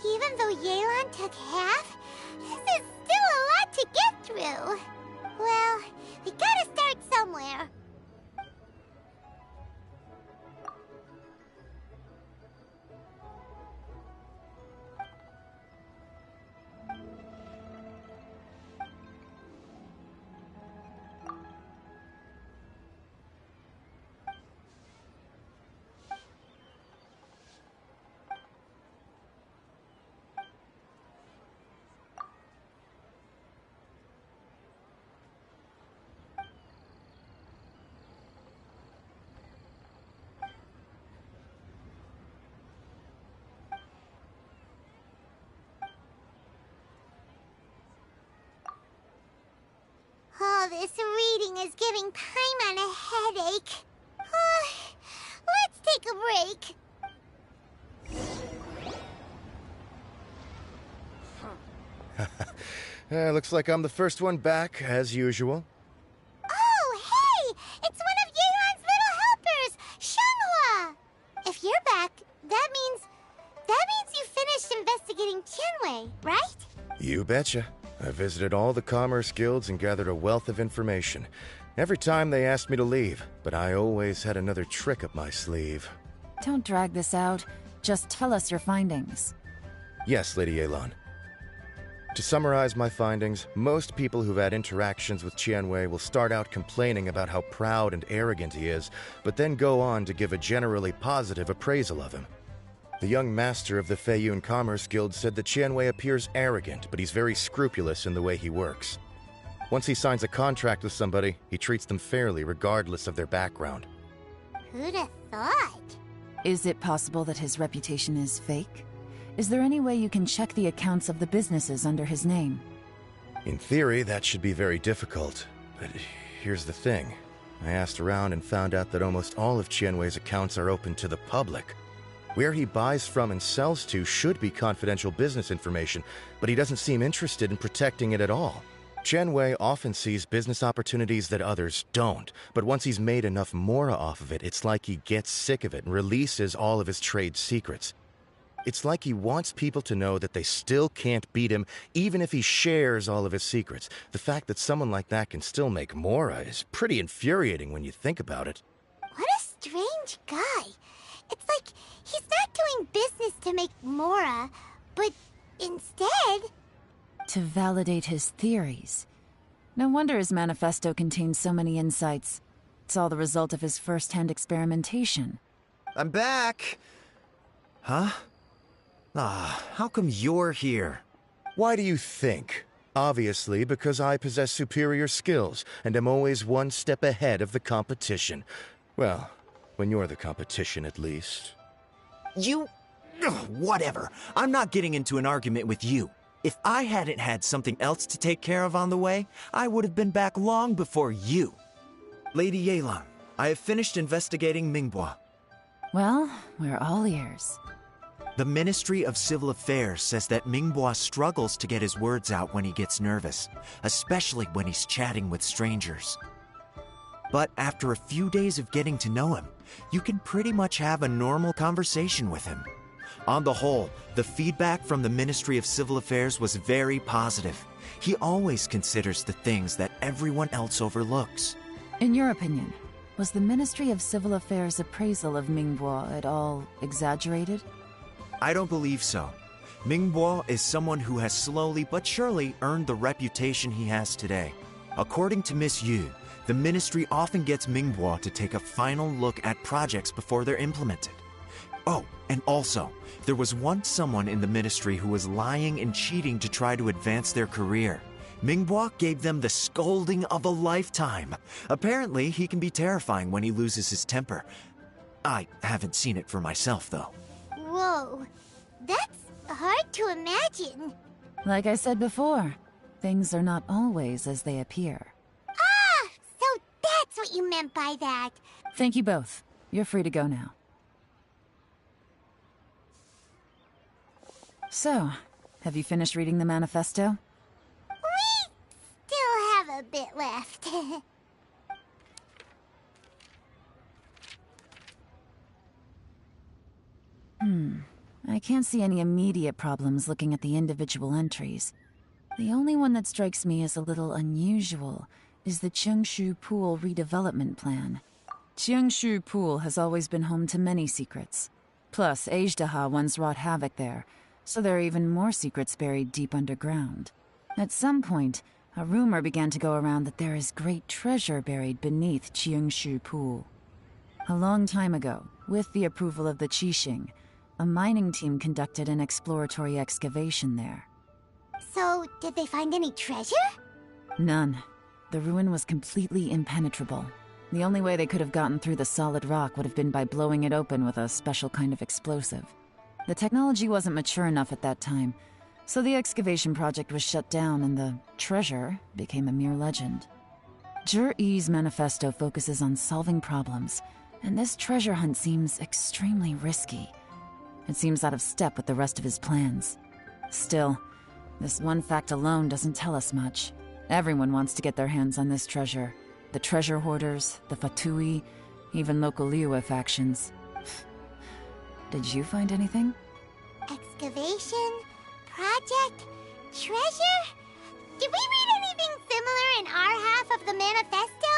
Even though Yelan took half, this is still a lot to get through. Well, we gotta start somewhere. Oh, this reading is giving Paimon a headache. Let's take a break. Looks like I'm the first one back, as usual. Oh, hey! It's one of Yelan's little helpers, Shenhua! If you're back, that means you finished investigating Tianwei, right? You betcha. I visited all the commerce guilds and gathered a wealth of information. Every time they asked me to leave, but I always had another trick up my sleeve. Don't drag this out. Just tell us your findings. Yes, Lady Yelan. To summarize my findings, most people who've had interactions with Tianwei will start out complaining about how proud and arrogant he is, but then go on to give a generally positive appraisal of him. The young master of the Feiyun Commerce Guild said that Tianwei appears arrogant, but he's very scrupulous in the way he works. Once he signs a contract with somebody, he treats them fairly regardless of their background. Who'd have thought? Is it possible that his reputation is fake? Is there any way you can check the accounts of the businesses under his name? In theory, that should be very difficult. But here's the thing. I asked around and found out that almost all of Tianwei's accounts are open to the public. Where he buys from and sells to should be confidential business information, but he doesn't seem interested in protecting it at all. Tianwei often sees business opportunities that others don't, but once he's made enough mora off of it, it's like he gets sick of it and releases all of his trade secrets. It's like he wants people to know that they still can't beat him, even if he shares all of his secrets. The fact that someone like that can still make mora is pretty infuriating when you think about it. What a strange guy. It's like he's not doing business to make mora, but instead... to validate his theories. No wonder his manifesto contains so many insights. It's all the result of his first-hand experimentation. I'm back! Huh? How come you're here? Why do you think? Obviously, because I possess superior skills, and am always one step ahead of the competition. Well, when you're the competition, at least. You... whatever. I'm not getting into an argument with you. If I hadn't had something else to take care of on the way, I would have been back long before you. Lady Yelan, I have finished investigating Mingbois. Well, we're all ears. The Ministry of Civil Affairs says that Mingbois struggles to get his words out when he gets nervous, especially when he's chatting with strangers. But after a few days of getting to know him, you can pretty much have a normal conversation with him. On the whole, the feedback from the Ministry of Civil Affairs was very positive. He always considers the things that everyone else overlooks. In your opinion, was the Ministry of Civil Affairs' appraisal of Mingbois at all exaggerated? I don't believe so. Mingbo is someone who has slowly but surely earned the reputation he has today. According to Miss Yu, the Ministry often gets Mingbo to take a final look at projects before they're implemented. Oh, and also, there was once someone in the Ministry who was lying and cheating to try to advance their career. Mingbo gave them the scolding of a lifetime. Apparently, he can be terrifying when he loses his temper. I haven't seen it for myself, though. Whoa, that's hard to imagine. Like I said before, things are not always as they appear. Ah, so that's what you meant by that. Thank you both. You're free to go now. So, have you finished reading the manifesto? We still have a bit left. I can't see any immediate problems looking at the individual entries. The only one that strikes me as a little unusual is the Cheongshu Pool redevelopment plan. Cheongshu Pool has always been home to many secrets. Plus, Ajdaha once wrought havoc there, so there are even more secrets buried deep underground. At some point, a rumor began to go around that there is great treasure buried beneath Cheongshu Pool. A long time ago, with the approval of the Qixing, a mining team conducted an exploratory excavation there. So, did they find any treasure? None. The ruin was completely impenetrable. The only way they could have gotten through the solid rock would have been by blowing it open with a special kind of explosive. The technology wasn't mature enough at that time, so the excavation project was shut down and the treasure became a mere legend. Zhi-Yi's manifesto focuses on solving problems, and this treasure hunt seems extremely risky. It seems out of step with the rest of his plans. Still, this one fact alone doesn't tell us much. Everyone wants to get their hands on this treasure. The treasure hoarders, the Fatui, even local Liyue factions. Did you find anything? Excavation? Project? Treasure? Did we read anything similar in our half of the manifesto?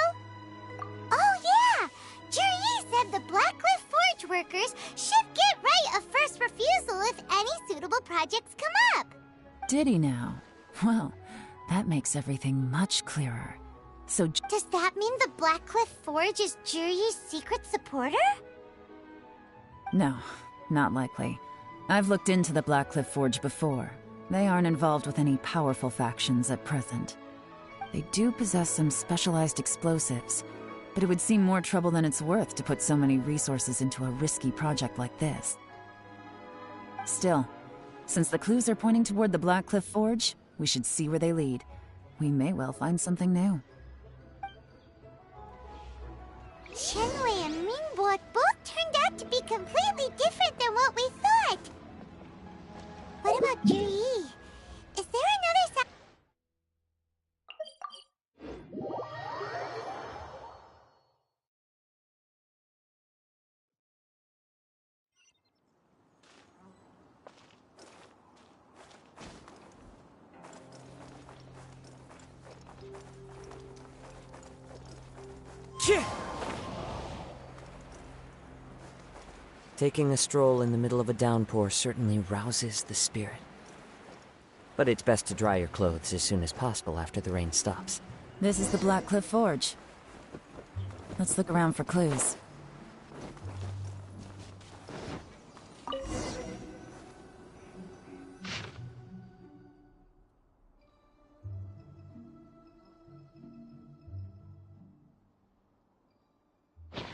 Oh yeah! Zhi-Yi said the Blackcliff Forge workers should get right of first refusal if any suitable projects come up. Did he now? Well, that makes everything much clearer. So does that mean the Blackcliff Forge is Zhi-Yi's secret supporter? No, not likely. I've looked into the Blackcliff Forge before. They aren't involved with any powerful factions at present. They do possess some specialized explosives, but it would seem more trouble than it's worth to put so many resources into a risky project like this. Still, since the clues are pointing toward the Blackcliff Forge, we should see where they lead. We may well find something new. Qianwei and Mingbo both turned out to be completely different than what we thought. What about Zhi-Yi? Is there another side? Taking a stroll in the middle of a downpour certainly rouses the spirit. But it's best to dry your clothes as soon as possible after the rain stops. This is the Blackcliff Forge. Let's look around for clues.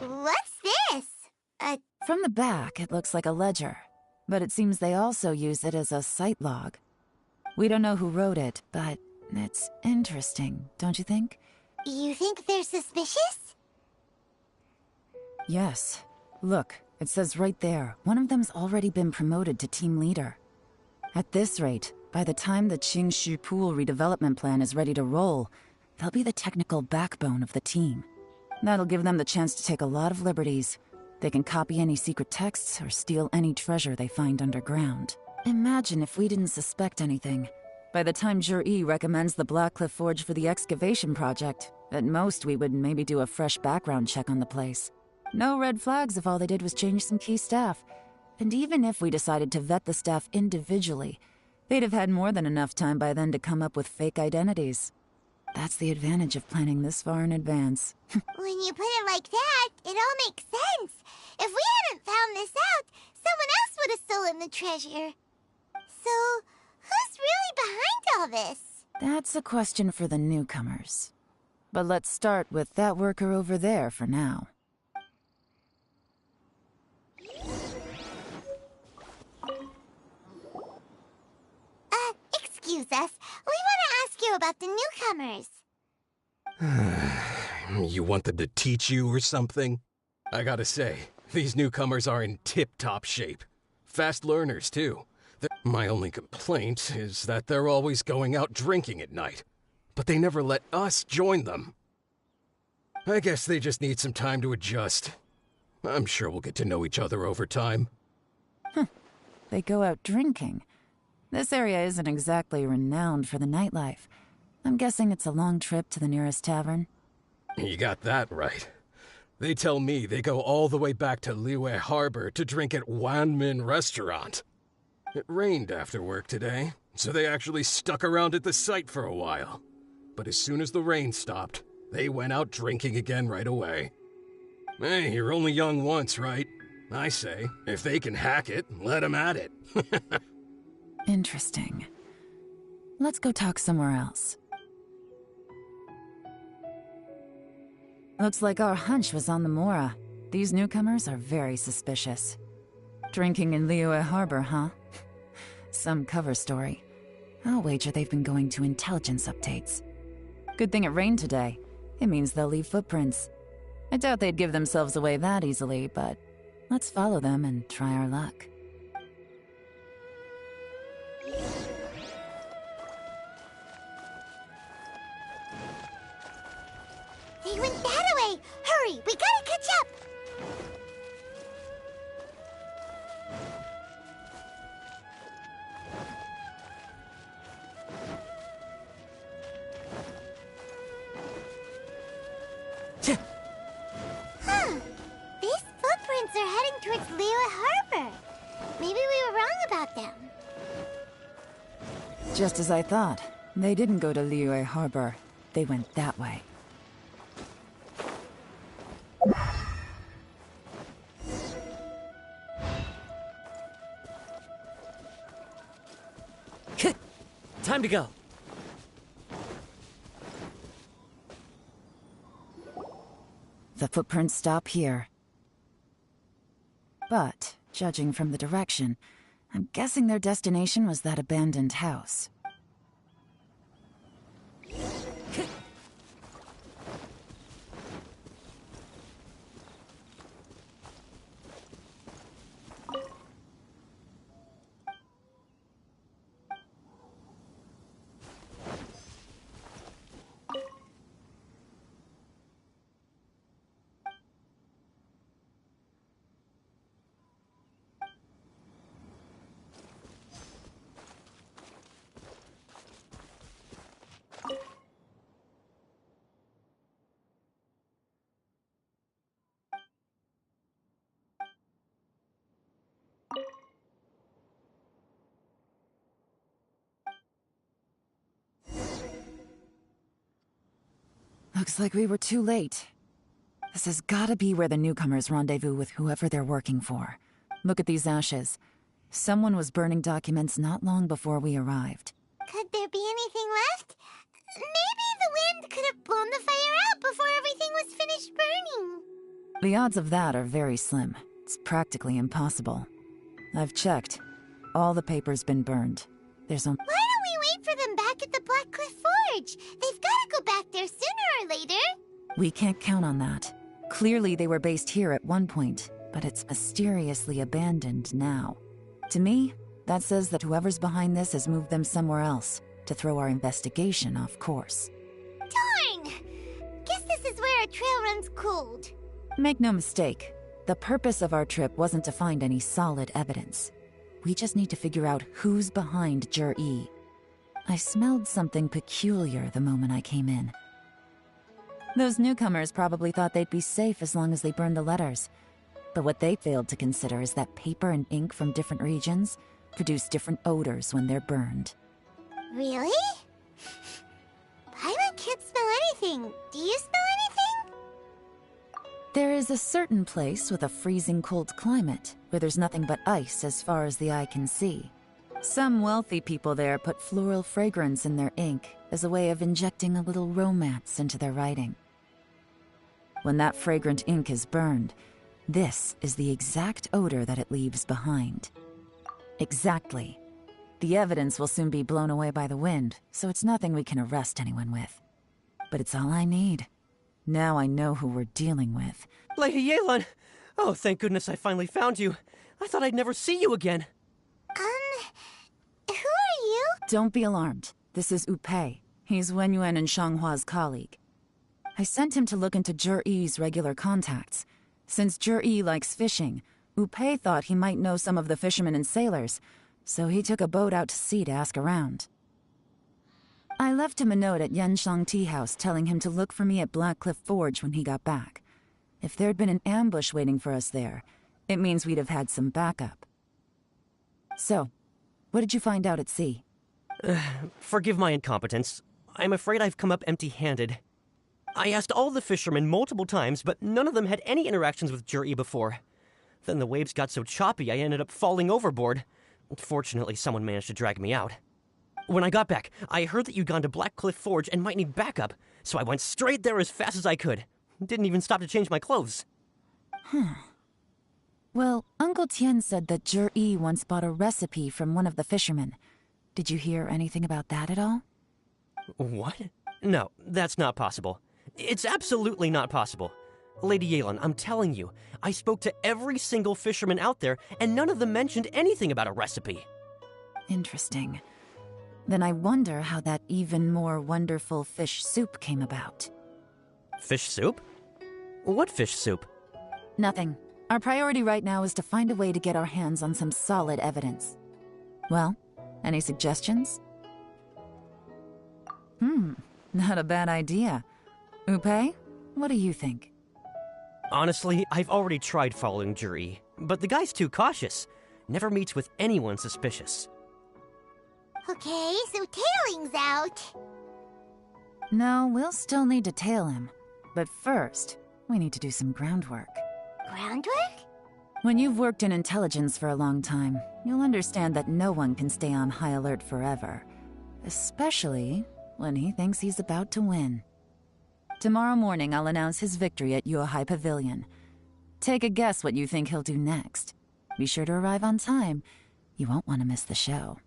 What's this? From the back, it looks like a ledger, but it seems they also use it as a site log. We don't know who wrote it, but it's interesting, don't you think? You think they're suspicious? Yes. Look, it says right there, one of them's already been promoted to team leader. At this rate, by the time the Cheongshu Pool redevelopment plan is ready to roll, they'll be the technical backbone of the team. That'll give them the chance to take a lot of liberties. They can copy any secret texts or steal any treasure they find underground. Imagine if we didn't suspect anything. By the time Zhi-Yi recommends the Blackcliff Forge for the excavation project, at most we would maybe do a fresh background check on the place. No red flags if all they did was change some key staff. And even if we decided to vet the staff individually, they'd have had more than enough time by then to come up with fake identities. That's the advantage of planning this far in advance. When you put it like that, it all makes sense. If we hadn't found this out, someone else would have stolen the treasure. So, who's really behind all this? That's a question for the newcomers. But let's start with that worker over there for now. Excuse us. We want to ask you about the newcomers. You want them to teach you or something? I gotta say, these newcomers are in tip-top shape. Fast learners, too. My only complaint is that they're always going out drinking at night. But they never let us join them. I guess they just need some time to adjust. I'm sure we'll get to know each other over time. They go out drinking. This area isn't exactly renowned for the nightlife. I'm guessing it's a long trip to the nearest tavern. You got that right. They tell me they go all the way back to Liyue Harbor to drink at Wanmin Restaurant. It rained after work today, so they actually stuck around at the site for a while. But as soon as the rain stopped, they went out drinking again right away. Hey, you're only young once, right? I say, if they can hack it, let them at it. Interesting. Let's go talk somewhere else. Looks like our hunch was on the Mora. These newcomers are very suspicious. Drinking in Liyue Harbor, huh? Some cover story. I'll wager they've been going to intelligence updates. Good thing it rained today. It means they'll leave footprints. I doubt they'd give themselves away that easily, but let's follow them and try our luck. They went that way! Hurry, we gotta catch up! These footprints are heading towards Liyue Harbor. Maybe we were wrong about them. Just as I thought. They didn't go to Liyue Harbor. They went that way. Time to go. The footprints stop here. But, judging from the direction, I'm guessing their destination was that abandoned house. Looks like we were too late. This has gotta be where the newcomers rendezvous with whoever they're working for. Look at these ashes. Someone was burning documents not long before we arrived. Could there be anything left? Maybe the wind could have blown the fire out before everything was finished burning. The odds of that are very slim. It's practically impossible. I've checked. All the paper's been burned. There's only... Why don't we wait for them back at the Black Cliff Forge? They've gotta go back there sooner or later. We can't count on that. Clearly they were based here at one point, but it's mysteriously abandoned now. To me, that says that whoever's behind this has moved them somewhere else, to throw our investigation off course. Darn! Guess this is where our trail runs cold. Make no mistake, the purpose of our trip wasn't to find any solid evidence. We just need to figure out who's behind Jur-E. I smelled something peculiar the moment I came in. Those newcomers probably thought they'd be safe as long as they burned the letters. But what they failed to consider is that paper and ink from different regions produce different odors when they're burned. Really? Pilot can't smell anything. Do you smell anything? There is a certain place with a freezing cold climate where there's nothing but ice as far as the eye can see. Some wealthy people there put floral fragrance in their ink as a way of injecting a little romance into their writing. When that fragrant ink is burned, this is the exact odor that it leaves behind. Exactly. The evidence will soon be blown away by the wind, so it's nothing we can arrest anyone with. But it's all I need. Now I know who we're dealing with. Lady Yelan! Oh, thank goodness I finally found you. I thought I'd never see you again. Who are you? Don't be alarmed. This is Upei. He's Wenyuan and Shanghua's colleague. I sent him to look into Zhi-Yi's regular contacts. Since Zhi-Yi likes fishing, Upei thought he might know some of the fishermen and sailors, so he took a boat out to sea to ask around. I left him a note at Yanshang Tea House telling him to look for me at Blackcliff Forge when he got back. If there'd been an ambush waiting for us there, it means we'd have had some backup. So, what did you find out at sea? Forgive my incompetence. I'm afraid I've come up empty-handed. I asked all the fishermen multiple times, but none of them had any interactions with Zhi-Yi before. Then the waves got so choppy I ended up falling overboard. Fortunately, someone managed to drag me out. When I got back, I heard that you'd gone to Blackcliff Forge and might need backup, so I went straight there as fast as I could. Didn't even stop to change my clothes. Well, Uncle Tian said that Zhi-Yi once bought a recipe from one of the fishermen. Did you hear anything about that at all? What? No, that's not possible. It's absolutely not possible. Lady Yelan, I'm telling you, I spoke to every single fisherman out there, and none of them mentioned anything about a recipe. Interesting. Then I wonder how that even more wonderful fish soup came about. Fish soup? What fish soup? Nothing. Our priority right now is to find a way to get our hands on some solid evidence. Well, any suggestions? Not a bad idea. Upei, what do you think? Honestly, I've already tried following Zhi-Yi, but the guy's too cautious. Never meets with anyone suspicious. Okay, so tailing's out. No, we'll still need to tail him. But first, we need to do some groundwork. Groundwork? When you've worked in intelligence for a long time, you'll understand that no one can stay on high alert forever. Especially when he thinks he's about to win. Tomorrow morning, I'll announce his victory at Yuehai Pavilion. Take a guess what you think he'll do next. Be sure to arrive on time. You won't want to miss the show.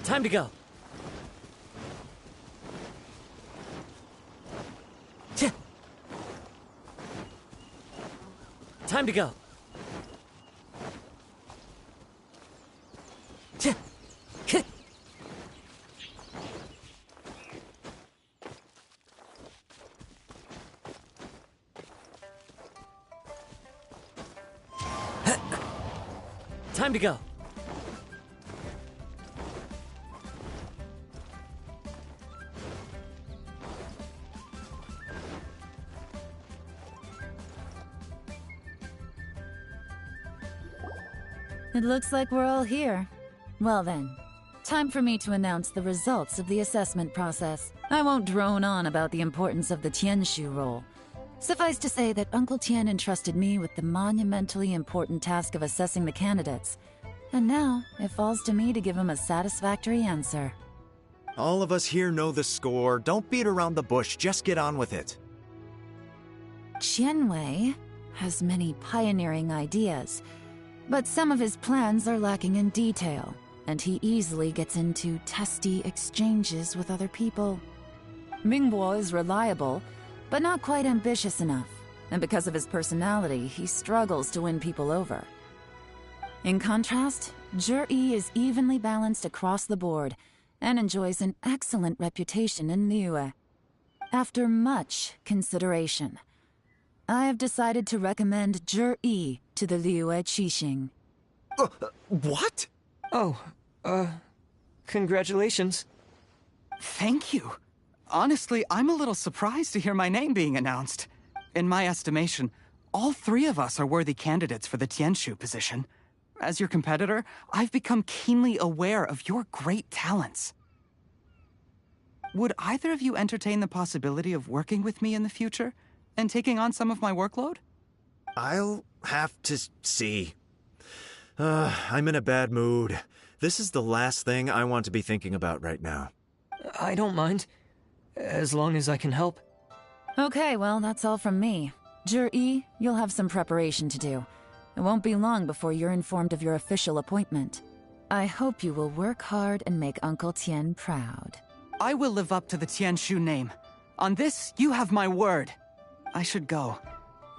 Time to go. Time to go. Time to go. It looks like we're all here. Well then, time for me to announce the results of the assessment process. I won't drone on about the importance of the Tianshu role. Suffice to say that Uncle Tien entrusted me with the monumentally important task of assessing the candidates. And now, it falls to me to give him a satisfactory answer. All of us here know the score. Don't beat around the bush, just get on with it. Qianwei has many pioneering ideas, but some of his plans are lacking in detail, and he easily gets into testy exchanges with other people. Mingbo is reliable, but not quite ambitious enough, and because of his personality, he struggles to win people over. In contrast, Zhi is evenly balanced across the board, and enjoys an excellent reputation in Liyue. After much consideration, I have decided to recommend Zhi to the Liyue Qixing. What? Oh, congratulations. Thank you. Honestly, I'm a little surprised to hear my name being announced. In my estimation, all three of us are worthy candidates for the Tianshu position. As your competitor, I've become keenly aware of your great talents. Would either of you entertain the possibility of working with me in the future and taking on some of my workload? I'll have to see. I'm in a bad mood. This is the last thing I want to be thinking about right now. I don't mind, as long as I can help. Okay, well, that's all from me. Zhi, you'll have some preparation to do. It won't be long before you're informed of your official appointment. I hope you will work hard and make Uncle Tien proud. I will live up to the Tianshu name. On this, you have my word. I should go.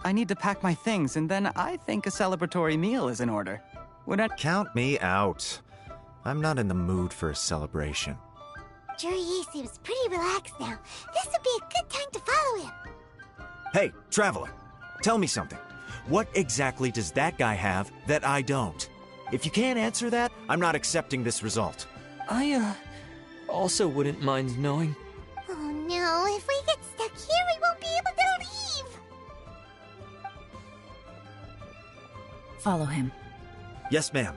I need to pack my things, and then I think a celebratory meal is in order. Would I— Count me out. I'm not in the mood for a celebration. Zhi seems pretty relaxed now. This would be a good time to follow him. Hey, traveler, tell me something. What exactly does that guy have that I don't? If you can't answer that, I'm not accepting this result. I, also wouldn't mind knowing. Oh no, if we get stuck here, we won't be able to leave! Follow him. Yes, ma'am.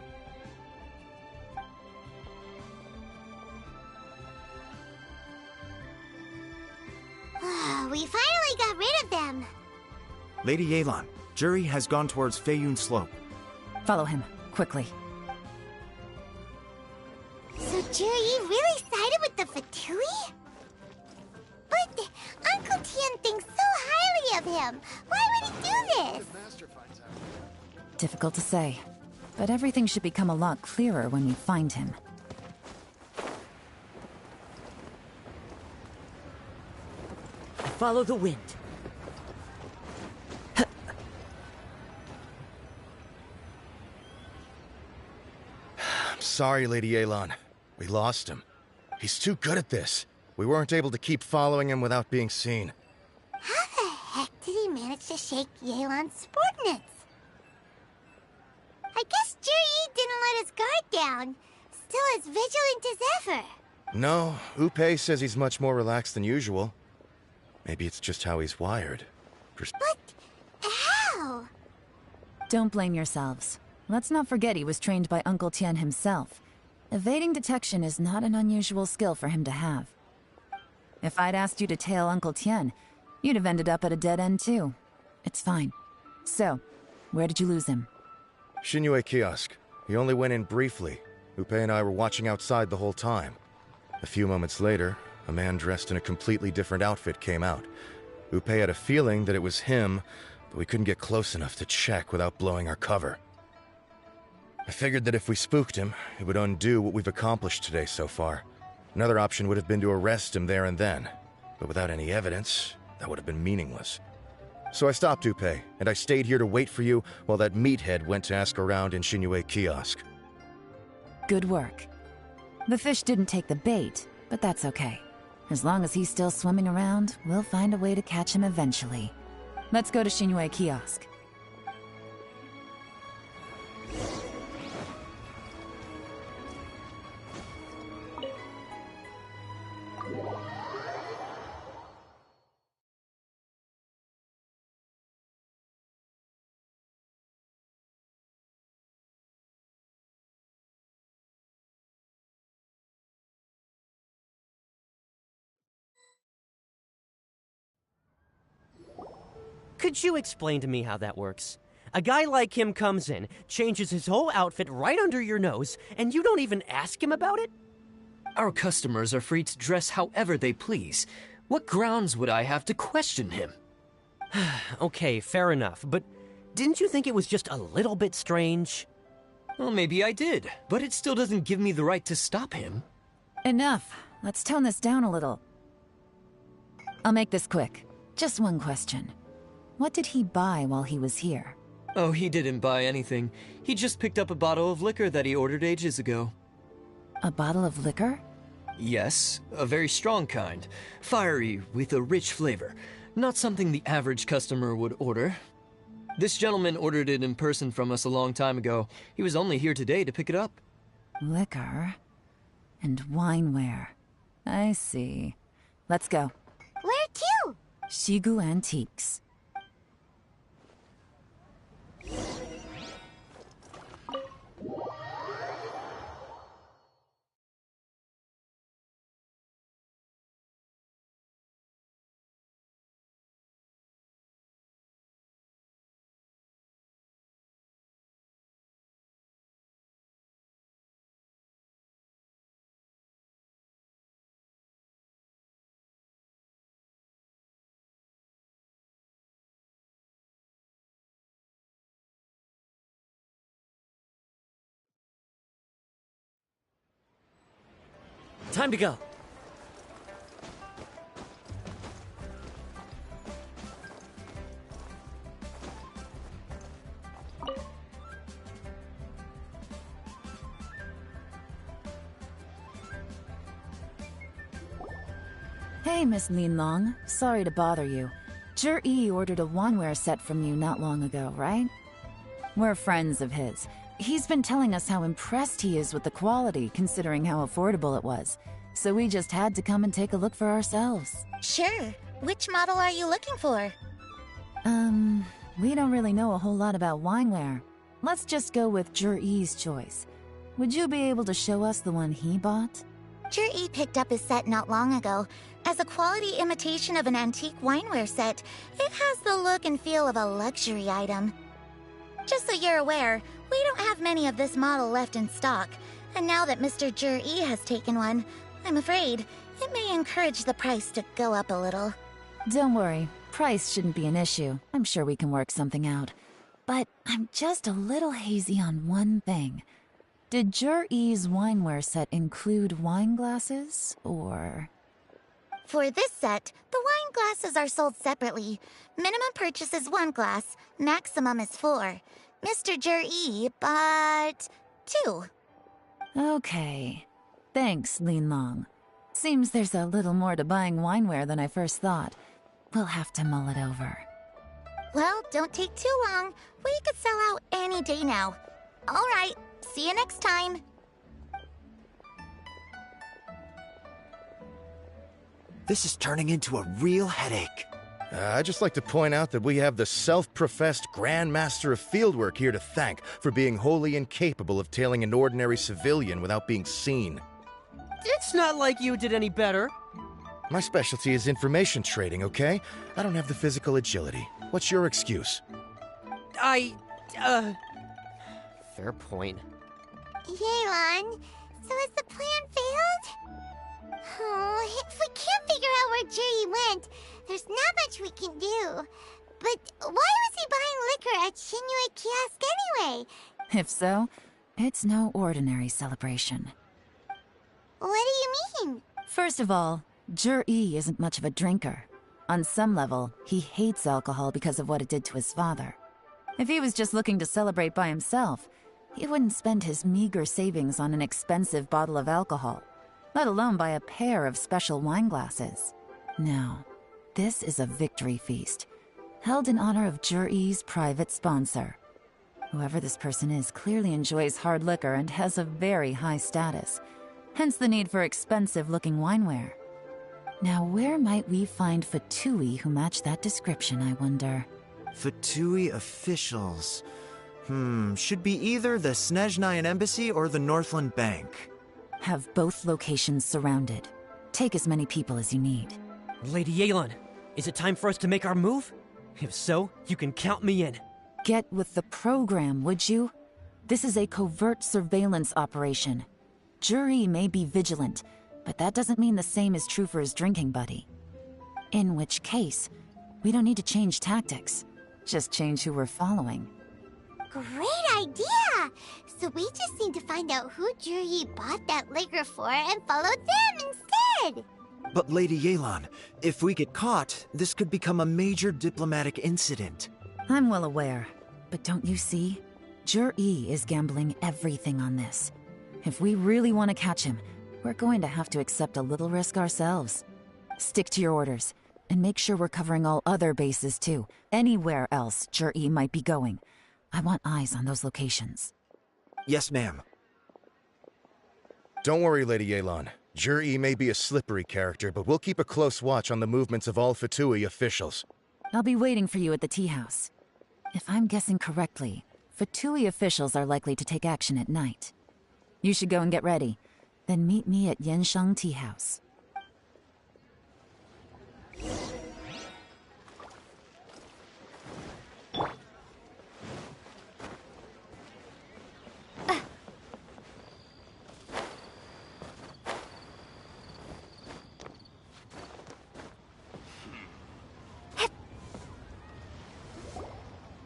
We finally got rid of them. Lady Yelan, Zhi has gone towards Feiyun Slope. Follow him, quickly. So Zhi really sided with the Fatui? But Uncle Tien thinks so highly of him. Why would he do this? Difficult to say, but everything should become a lot clearer when we find him. Follow the wind. I'm sorry, Lady Yelan. We lost him. He's too good at this. We weren't able to keep following him without being seen. How the heck did he manage to shake Yelan's subordinates? I guess Zhi didn't let his guard down. Still as vigilant as ever. No, Upe says he's much more relaxed than usual. Maybe it's just how he's wired. But how? Don't blame yourselves. Let's not forget he was trained by Uncle Tien himself. Evading detection is not an unusual skill for him to have. If I'd asked you to tail Uncle Tien, you'd have ended up at a dead end too. It's fine. So, where did you lose him? Xinyue kiosk. He only went in briefly. Upe and I were watching outside the whole time. A few moments later, a man dressed in a completely different outfit came out. Upe had a feeling that it was him, but we couldn't get close enough to check without blowing our cover. I figured that if we spooked him, it would undo what we've accomplished today so far. Another option would have been to arrest him there and then, but without any evidence, that would have been meaningless. So I stopped Upe, and I stayed here to wait for you while that meathead went to ask around in Xinyue kiosk. Good work. The fish didn't take the bait, but that's okay. As long as he's still swimming around, we'll find a way to catch him eventually. Let's go to Xinyue kiosk. Could you explain to me how that works? A guy like him comes in, changes his whole outfit right under your nose, and you don't even ask him about it? Our customers are free to dress however they please. What grounds would I have to question him? Okay, fair enough, but didn't you think it was just a little bit strange? Well, maybe I did, but it still doesn't give me the right to stop him. Enough. Let's tone this down a little. I'll make this quick. Just one question. What did he buy while he was here? Oh, he didn't buy anything. He just picked up a bottle of liquor that he ordered ages ago. A bottle of liquor? Yes, a very strong kind. Fiery, with a rich flavor. Not something the average customer would order. This gentleman ordered it in person from us a long time ago. He was only here today to pick it up. Liquor and wineware. I see. Let's go. Where to? Shigu Antiques. Time to go. Hey, Miss Linlong. Sorry to bother you. Zhi ordered a wanware set from you not long ago, right? We're friends of his. He's been telling us how impressed he is with the quality, considering how affordable it was. So we just had to come and take a look for ourselves. Sure. Which model are you looking for? We don't really know a whole lot about wineware. Let's just go with Zhi's choice. Would you be able to show us the one he bought? Zhi picked up his set not long ago. As a quality imitation of an antique wineware set, it has the look and feel of a luxury item. Just so you're aware, we don't have many of this model left in stock, and now that Mr. Zhi has taken one, I'm afraid it may encourage the price to go up a little. Don't worry, price shouldn't be an issue. I'm sure we can work something out. But I'm just a little hazy on one thing. Did Zhi's wineware set include wine glasses, or...? For this set, the wine glasses are sold separately. Minimum purchase is 1 glass, maximum is 4. Mr. Zhi bought 2. Okay. Thanks, Linlong. Seems there's a little more to buying wineware than I first thought. We'll have to mull it over. Well, don't take too long. We could sell out any day now. All right, see you next time. This is turning into a real headache. I'd just like to point out that we have the self-professed Grand Master of Fieldwork here to thank for being wholly incapable of tailing an ordinary civilian without being seen. It's not like you did any better. My specialty is information trading, okay? I don't have the physical agility. What's your excuse? Fair point. Yelan, so has the plan failed? Oh, if we can't figure out where Jerry went, there's not much we can do. But why was he buying liquor at Shinue Kiosk anyway? If so, it's no ordinary celebration. What do you mean? First of all, Zhi isn't much of a drinker. On some level, he hates alcohol because of what it did to his father. If he was just looking to celebrate by himself, he wouldn't spend his meager savings on an expensive bottle of alcohol, let alone buy a pair of special wine glasses. No, this is a victory feast, held in honor of Zhi's private sponsor. Whoever this person is clearly enjoys hard liquor and has a very high status, hence the need for expensive-looking wineware. Now, where might we find Fatui who match that description, I wonder? Fatui officials. Should be either the Snezhnayan Embassy or the Northland Bank. Have both locations surrounded. Take as many people as you need. Lady Yelan, is it time for us to make our move? If so, you can count me in. Get with the program, would you? This is a covert surveillance operation. Juri may be vigilant, but that doesn't mean the same is true for his drinking buddy. In which case, we don't need to change tactics. Just change who we're following. Great idea! So we just need to find out who Juri bought that liquor for and follow them instead! But Lady Yelan, if we get caught, this could become a major diplomatic incident. I'm well aware, but don't you see? Juri is gambling everything on this. If we really want to catch him, we're going to have to accept a little risk ourselves. Stick to your orders, and make sure we're covering all other bases too. Anywhere else Juri might be going. I want eyes on those locations. Yes, ma'am. Don't worry, Lady Yelan. Juri may be a slippery character, but we'll keep a close watch on the movements of all Fatui officials. I'll be waiting for you at the tea house. If I'm guessing correctly, Fatui officials are likely to take action at night. You should go and get ready. Then meet me at Yenshang Tea House.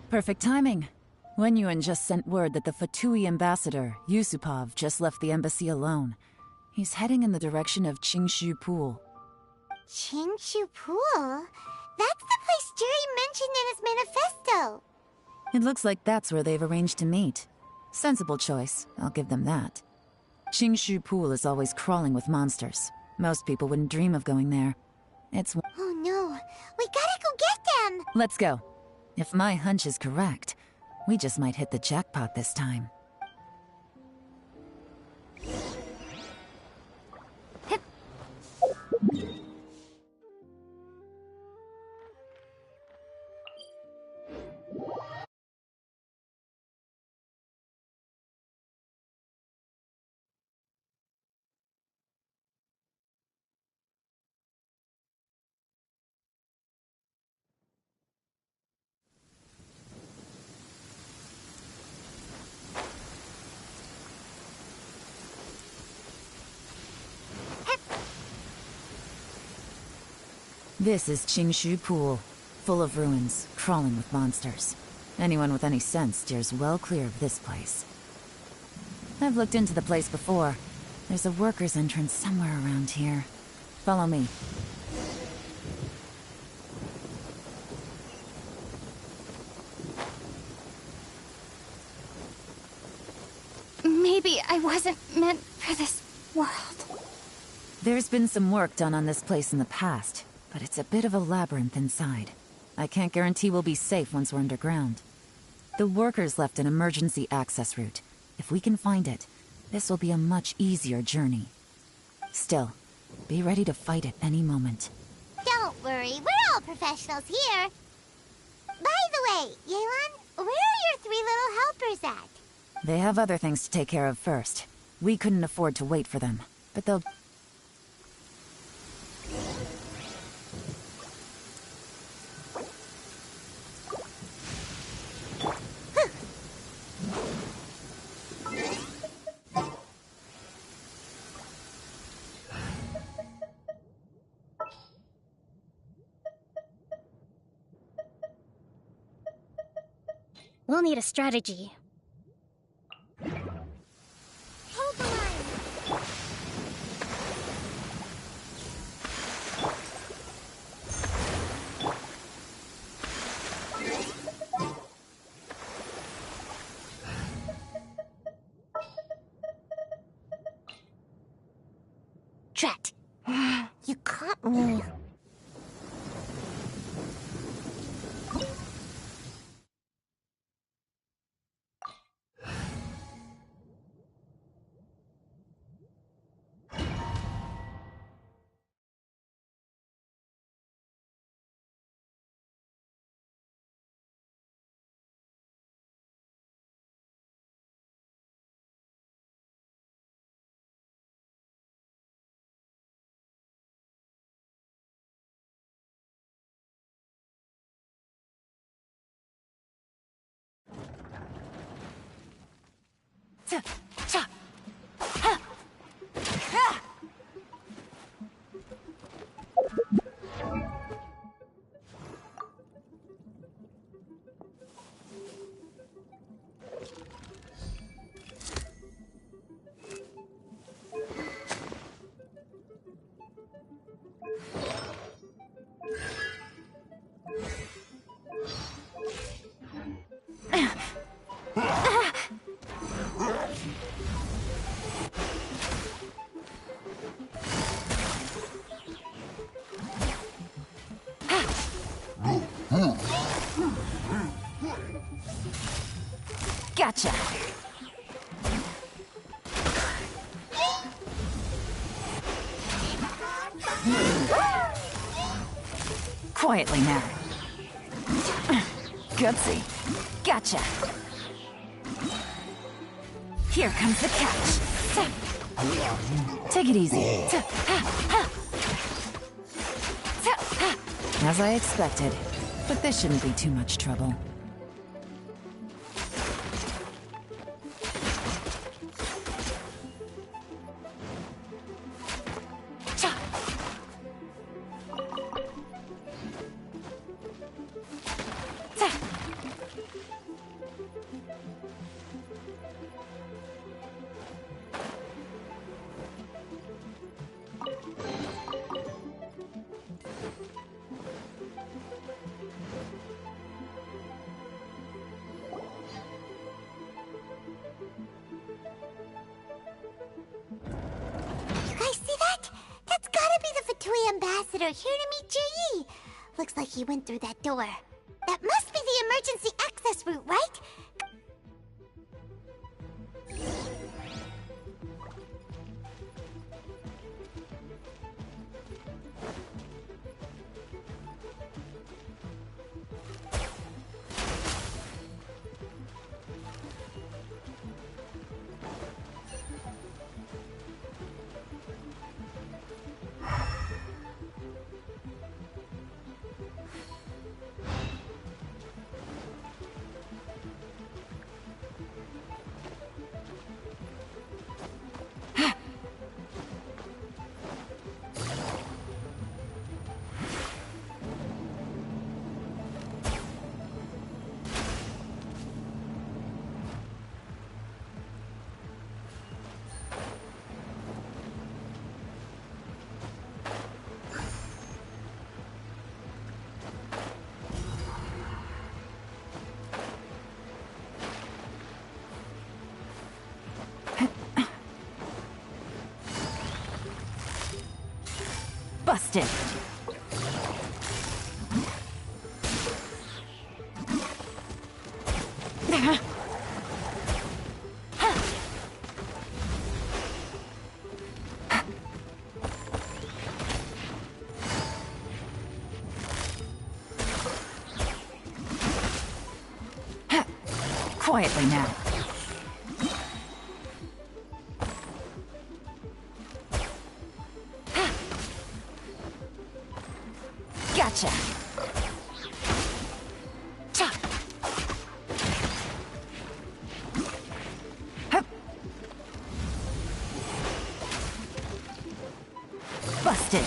Perfect timing. Wenyuan just sent word that the Fatui ambassador, Yusupov, just left the embassy alone. He's heading in the direction of Qingshu Pool. Qingshu Pool? That's the place Juri mentioned in his manifesto! It looks like that's where they've arranged to meet. Sensible choice, I'll give them that. Qingshu Pool is always crawling with monsters. Most people wouldn't dream of going there. It's... Oh no, we gotta go get them! Let's go. If my hunch is correct, we just might hit the jackpot this time. This is Qingshu Pool, full of ruins, crawling with monsters. Anyone with any sense steers well clear of this place. I've looked into the place before. There's a worker's entrance somewhere around here. Follow me. Maybe I wasn't meant for this world. There's been some work done on this place in the past, but it's a bit of a labyrinth inside. I can't guarantee we'll be safe once we're underground. The workers left an emergency access route. If we can find it, this will be a much easier journey. Still, be ready to fight at any moment. Don't worry, we're all professionals here. By the way, Yelan, where are your 3 little helpers at? They have other things to take care of first. We couldn't afford to wait for them, but they'll... We'll need a strategy. Hold the line! Drat! You caught me. Gotcha. Quietly now. Gutsy. Gotcha. Here comes the catch. Take it easy. As I expected. But this shouldn't be too much trouble. Ambassador here to meet Ji. Looks like he went through that door. That must be the emergency access route, right? Busted. Quietly now. Gotcha. Busted.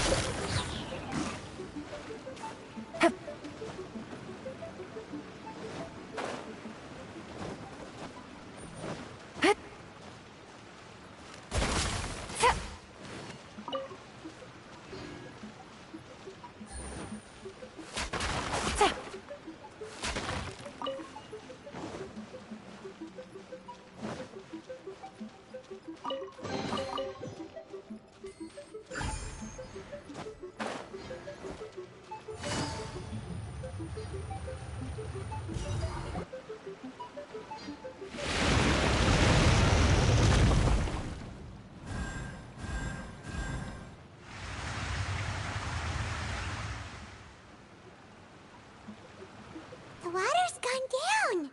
The water's gone down.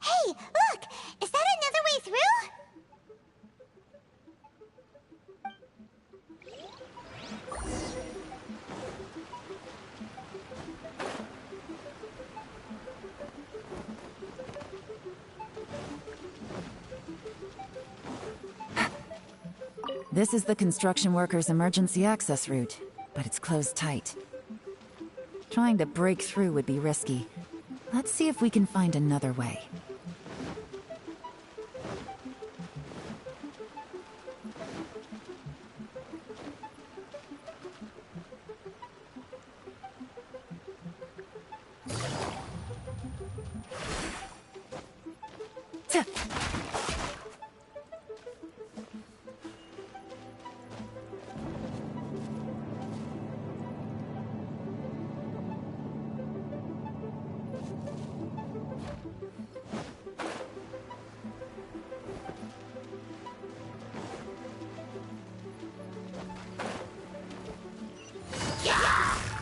Hey, look! Is that another way through? This is the construction workers' emergency access route, but it's closed tight. Trying to break through would be risky. Let's see if we can find another way.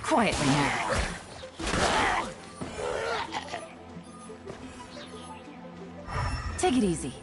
Quietly now. Take it easy.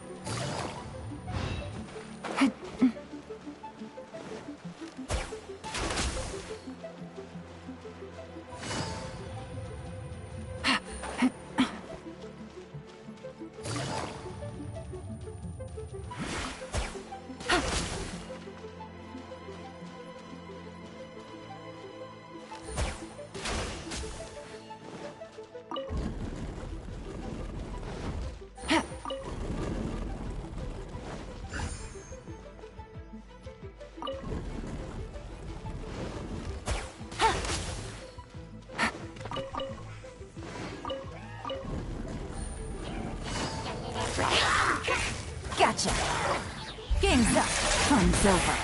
Gotcha. Game's up. Fun's over.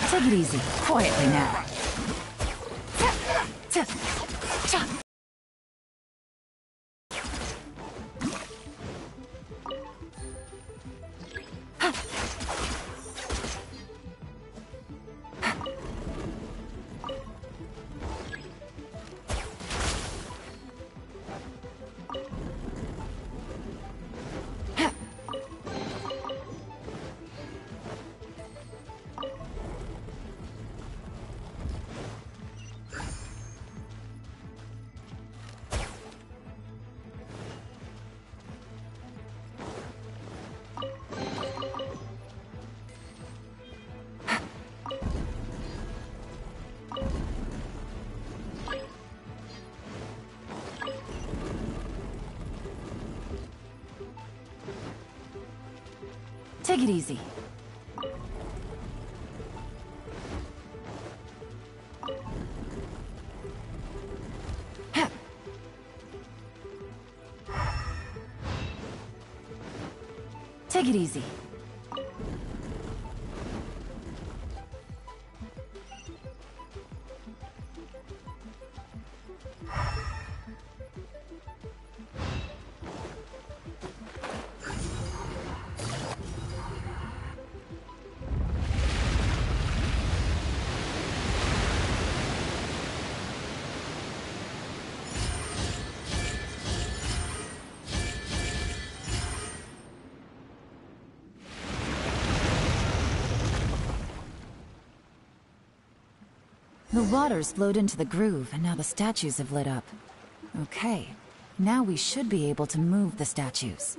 Take it easy. Quietly now. Take it easy. Take it easy. The water's flowed into the groove, and now the statues have lit up. Okay, now we should be able to move the statues.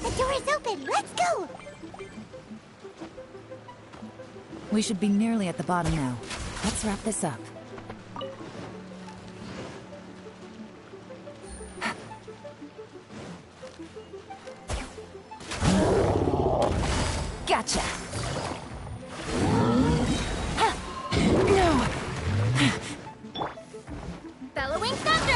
The door is open. Let's go. We should be nearly at the bottom now. Let's wrap this up. Gotcha. Bellowing thunder!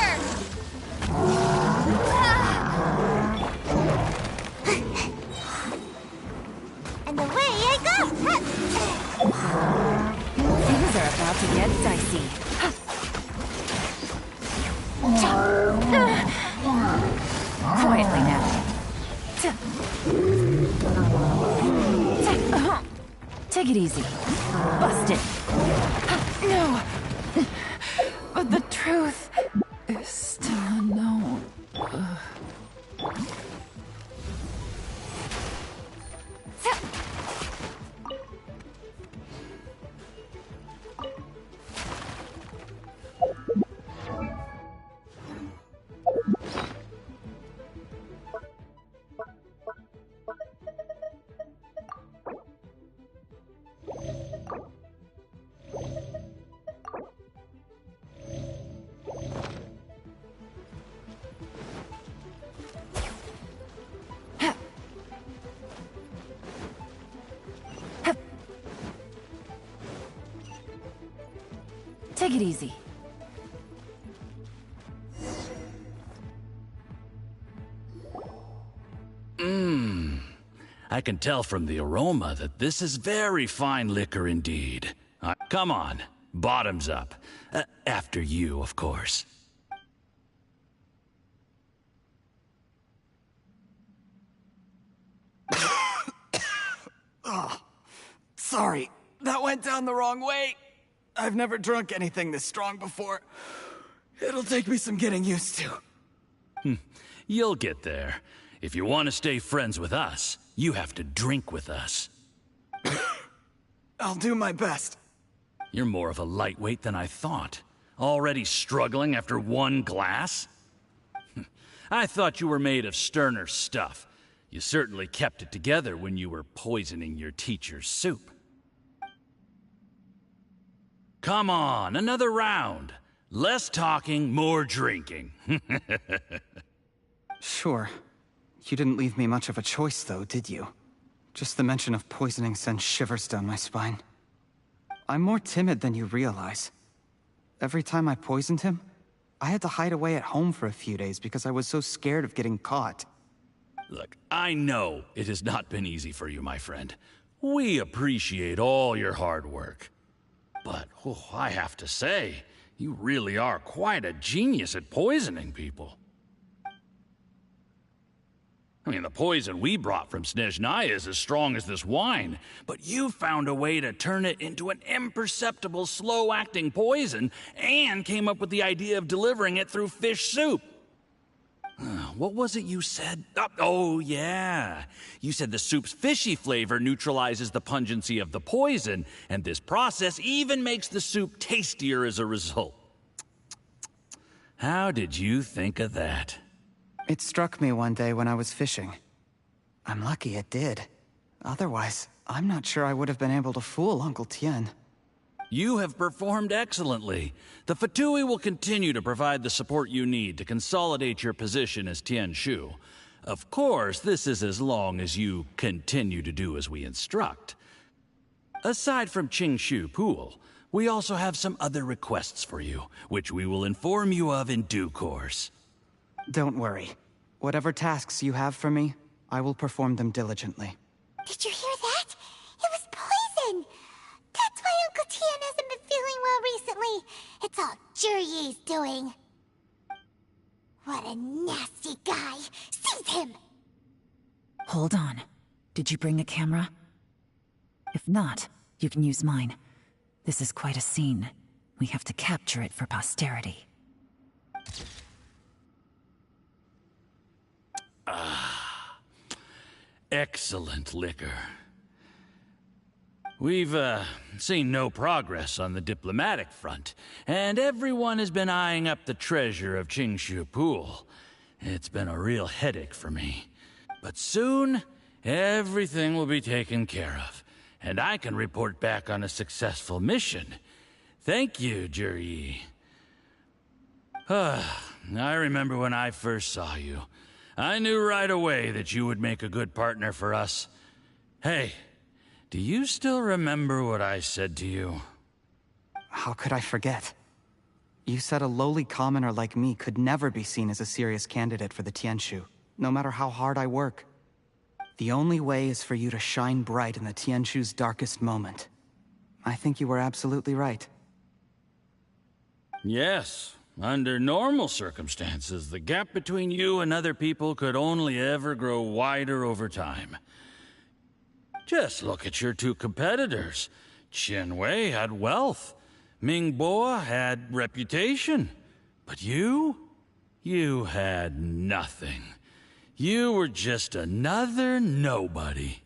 Take it easy. Bust it. No. But the truth is still unknown. Take it easy. I can tell from the aroma that this is very fine liquor indeed. Come on, bottoms up. After you, of course. Oh, sorry, that went down the wrong way. I've never drunk anything this strong before. It'll take me some getting used to. You'll get there. If you want to stay friends with us, you have to drink with us. I'll do my best. You're more of a lightweight than I thought. Already struggling after one glass? I thought you were made of sterner stuff. You certainly kept it together when you were poisoning your teacher's soup. Come on, another round. Less talking, more drinking. Sure. You didn't leave me much of a choice, though, did you? Just the mention of poisoning sends shivers down my spine. I'm more timid than you realize. Every time I poisoned him, I had to hide away at home for a few days because I was so scared of getting caught. Look, I know it has not been easy for you, my friend. We appreciate all your hard work. But, I have to say, you really are quite a genius at poisoning people. I mean, the poison we brought from Snezhnaya is as strong as this wine, but you found a way to turn it into an imperceptible, slow-acting poison and came up with the idea of delivering it through fish soup. What was it you said? Oh, yeah. You said the soup's fishy flavor neutralizes the pungency of the poison, and this process even makes the soup tastier as a result. How did you think of that? It struck me one day when I was fishing. I'm lucky it did. Otherwise, I'm not sure I would have been able to fool Uncle Tien. You have performed excellently. The Fatui will continue to provide the support you need to consolidate your position as Tien Shu. Of course, this is as long as you continue to do as we instruct. Aside from Qingshu Pool, we also have some other requests for you, which we will inform you of in due course. Don't worry. Whatever tasks you have for me, I will perform them diligently. Did you hear that? It was poison! That's why Uncle Tien hasn't been feeling well recently. It's all Jurye's doing. What a nasty guy! Seize him! Hold on. Did you bring a camera? If not, you can use mine. This is quite a scene. We have to capture it for posterity. Excellent liquor. We've, seen no progress on the diplomatic front, and everyone has been eyeing up the treasure of Qingshu Pool. It's been a real headache for me. But soon, everything will be taken care of, and I can report back on a successful mission. Thank you, Juryi. I remember when I first saw you. I knew right away that you would make a good partner for us. Hey, do you still remember what I said to you? How could I forget? You said a lowly commoner like me could never be seen as a serious candidate for the Tianshu, no matter how hard I work. The only way is for you to shine bright in the Tianshu's darkest moment. I think you were absolutely right. Yes, Under normal circumstances, the gap between you and other people could only ever grow wider over time. Just look at your two competitors. Qianwei had wealth. Mingbo had reputation. But you had nothing. You were just another nobody.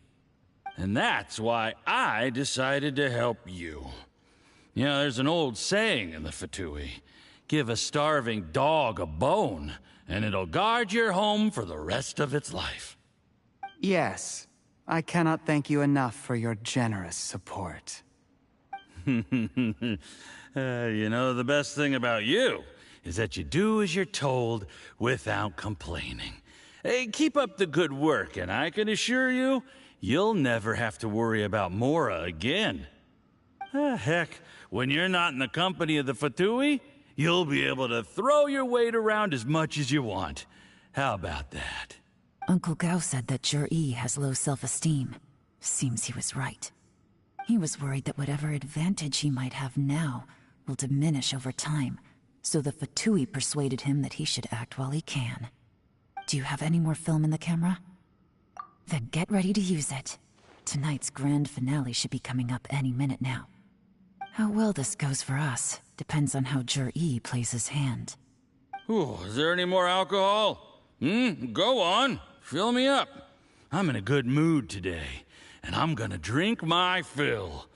And that's why I decided to help you. You know, there's an old saying in the Fatui. Give a starving dog a bone, and it'll guard your home for the rest of its life. Yes. I cannot thank you enough for your generous support. You know, the best thing about you is that you do as you're told without complaining. Hey, keep up the good work, and I can assure you, you'll never have to worry about Mora again. Heck, when you're not in the company of the Fatui, you'll be able to throw your weight around as much as you want. How about that? Uncle Gao said that Zhi has low self-esteem. Seems he was right. He was worried that whatever advantage he might have now will diminish over time, so the Fatui persuaded him that he should act while he can. Do you have any more film in the camera? Then get ready to use it. Tonight's grand finale should be coming up any minute now. How well this goes for us depends on how Zhi plays his hand. Ooh, is there any more alcohol? Go on. Fill me up. I'm in a good mood today, and I'm gonna drink my fill.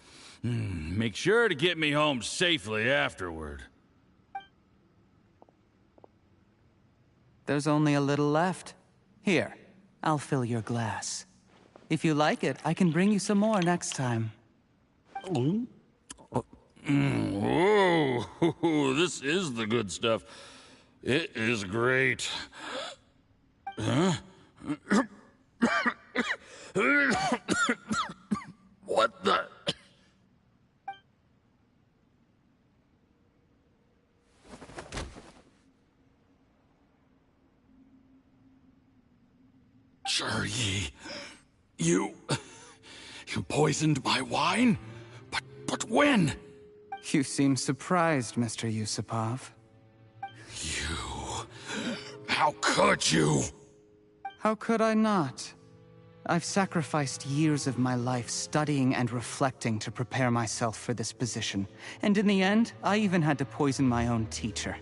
Make sure to get me home safely afterward. There's only a little left. Here, I'll fill your glass. If you like it, I can bring you some more next time. Whoa, this is the good stuff. It is great. Huh? What the? Zhi, you poisoned my wine? But when? You seem surprised, Mr. Yusupov. How could you? How could I not? I've sacrificed years of my life studying and reflecting to prepare myself for this position. And in the end, I even had to poison my own teacher.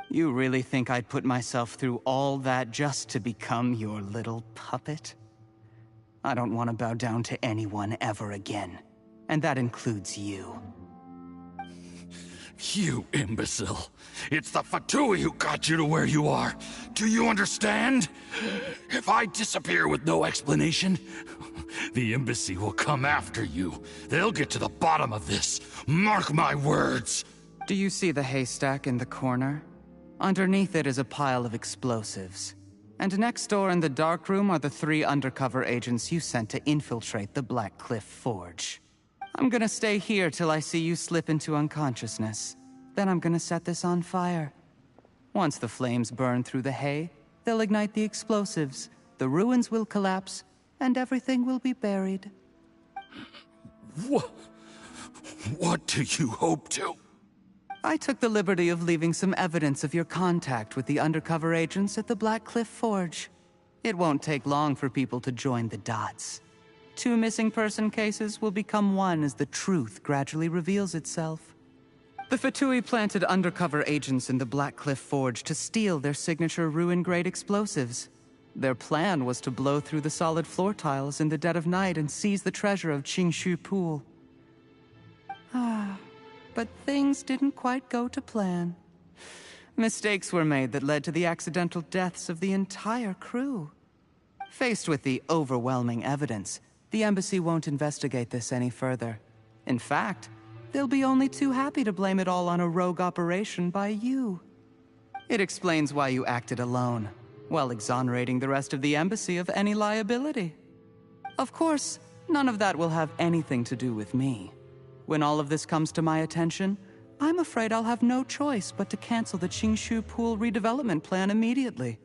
You really think I'd put myself through all that just to become your little puppet? I don't want to bow down to anyone ever again. And that includes you. You imbecile. It's the Fatui who got you to where you are. Do you understand? If I disappear with no explanation, the embassy will come after you. They'll get to the bottom of this. Mark my words. Do you see the haystack in the corner? Underneath it is a pile of explosives. And next door in the dark room are the 3 undercover agents you sent to infiltrate the Black Cliff Forge. I'm gonna stay here till I see you slip into unconsciousness. Then I'm gonna set this on fire. Once the flames burn through the hay, they'll ignite the explosives, the ruins will collapse, and everything will be buried. What do you hope to? I took the liberty of leaving some evidence of your contact with the undercover agents at the Black Cliff Forge. It won't take long for people to join the dots. 2 missing person cases will become one as the truth gradually reveals itself. The Fatui planted undercover agents in the Black Cliff Forge to steal their signature ruin-grade explosives. Their plan was to blow through the solid floor tiles in the dead of night and seize the treasure of Qingshu Pool. But things didn't quite go to plan. Mistakes were made that led to the accidental deaths of the entire crew. Faced with the overwhelming evidence, the embassy won't investigate this any further. In fact, they'll be only too happy to blame it all on a rogue operation by you. It explains why you acted alone, while exonerating the rest of the embassy of any liability. Of course, none of that will have anything to do with me. When all of this comes to my attention, I'm afraid I'll have no choice but to cancel the Qingshu Pool redevelopment plan immediately.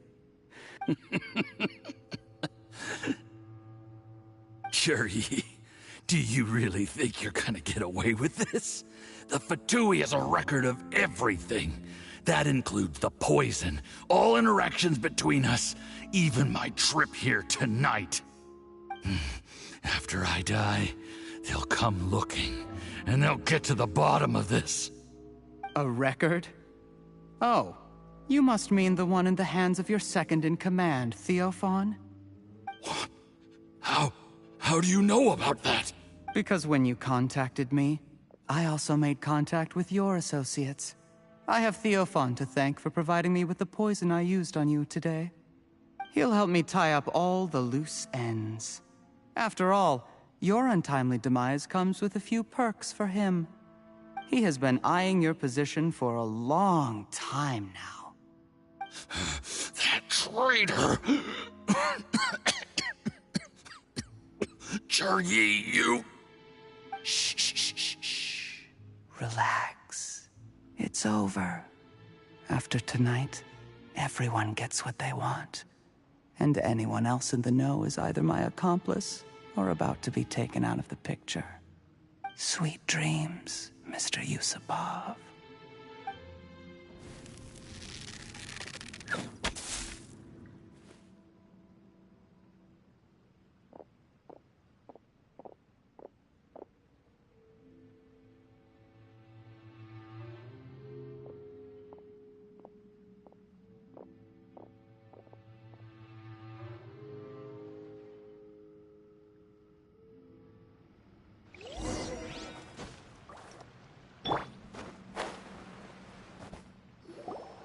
Zhi, Do you really think you're gonna get away with this? The Fatui has a record of everything. That includes the poison, all interactions between us, even my trip here tonight. After I die, they'll come looking, and they'll get to the bottom of this. A record? Oh, you must mean the one in the hands of your second-in-command, Theophan? What? How do you know about that? Because when you contacted me, I also made contact with your associates. I have Theophan to thank for providing me with the poison I used on you today. He'll help me tie up all the loose ends. After all, your untimely demise comes with a few perks for him. He has been eyeing your position for a long time now. That traitor! Cheryi, you... Shh. Relax. It's over. After tonight, everyone gets what they want. And anyone else in the know is either my accomplice or about to be taken out of the picture. Sweet dreams, Mr. Yusupov.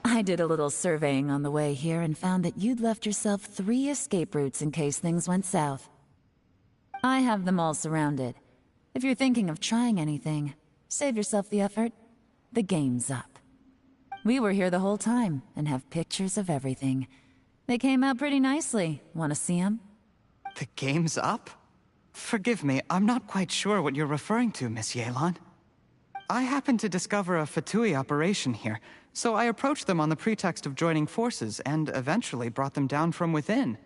I did a little surveying on the way here and found that you'd left yourself 3 escape routes in case things went south. I have them all surrounded. If you're thinking of trying anything, save yourself the effort. The game's up. We were here the whole time and have pictures of everything. They came out pretty nicely. Want to see them? The game's up? Forgive me, I'm not quite sure what you're referring to, Miss Yelan. I happened to discover a Fatui operation here, so I approached them on the pretext of joining forces and eventually brought them down from within.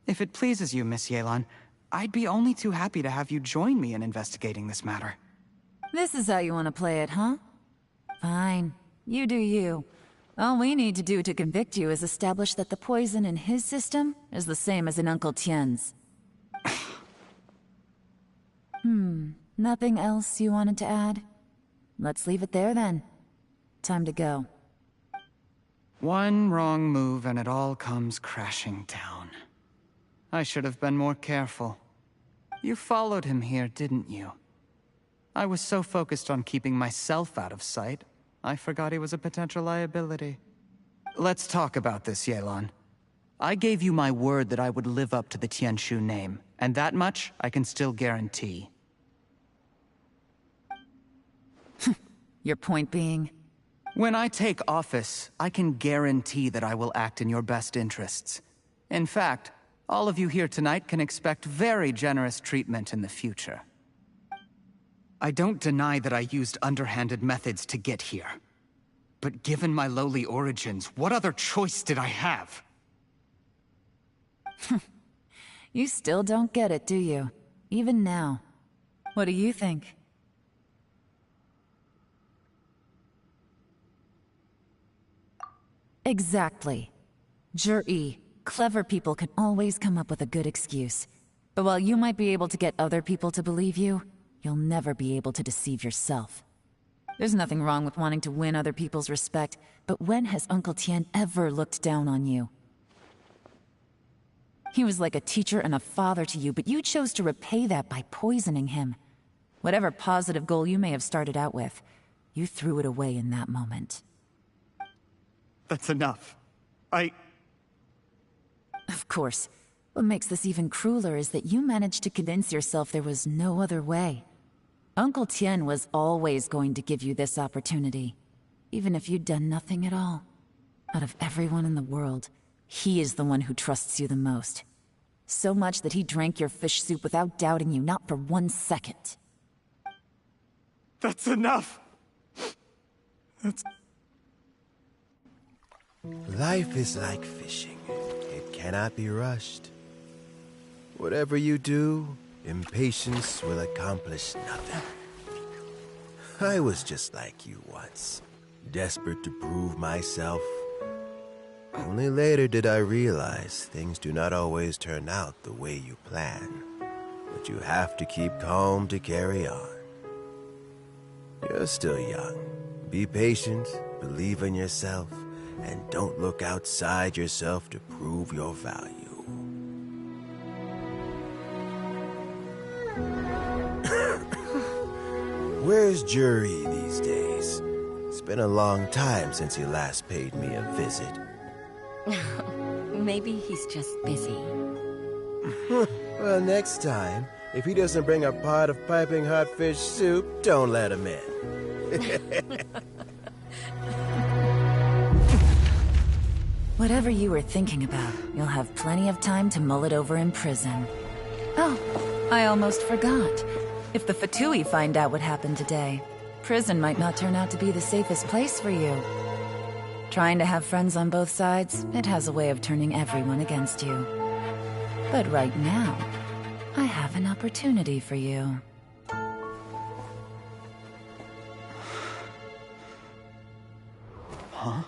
If it pleases you, Miss Yelan, I'd be only too happy to have you join me in investigating this matter. This is how you want to play it, huh? Fine. You do you. All we need to do to convict you is establish that the poison in his system is the same as in Uncle Tien's. Nothing else you wanted to add? Let's leave it there then. Time to go. One wrong move and it all comes crashing down. I should have been more careful. You followed him here, didn't you? I was so focused on keeping myself out of sight, I forgot he was a potential liability. Let's talk about this, Yelan. I gave you my word that I would live up to the Tianshu name, and that much I can still guarantee. Your point being? When I take office, I can guarantee that I will act in your best interests. In fact, all of you here tonight can expect very generous treatment in the future. I don't deny that I used underhanded methods to get here. But given my lowly origins, what other choice did I have? You still don't get it, do you? Even now. What do you think? Exactly. Jur-E, clever people can always come up with a good excuse. But while you might be able to get other people to believe you, you'll never be able to deceive yourself. There's nothing wrong with wanting to win other people's respect, but when has Uncle Tien ever looked down on you? He was like a teacher and a father to you, but you chose to repay that by poisoning him. Whatever positive goal you may have started out with, you threw it away in that moment. That's enough. Of course. What makes this even crueler is that you managed to convince yourself there was no other way. Uncle Tien was always going to give you this opportunity, even if you'd done nothing at all. Out of everyone in the world, he is the one who trusts you the most. So much that he drank your fish soup without doubting you, not for 1 second. That's enough! Life is like fishing. It cannot be rushed. Whatever you do, impatience will accomplish nothing. I was just like you once, desperate to prove myself. Only later did I realize things do not always turn out the way you plan, but you have to keep calm to carry on. You're still young. Be patient, believe in yourself, and don't look outside yourself to prove your value. Where's Jury these days? It's been a long time since he last paid me a visit. Maybe he's just busy. Well, next time, if he doesn't bring a pot of piping hot fish soup, don't let him in. Whatever you were thinking about, you'll have plenty of time to mull it over in prison. Oh, I almost forgot. If the Fatui find out what happened today, prison might not turn out to be the safest place for you. Trying to have friends on both sides, it has a way of turning everyone against you. But right now, I have an opportunity for you. Huh?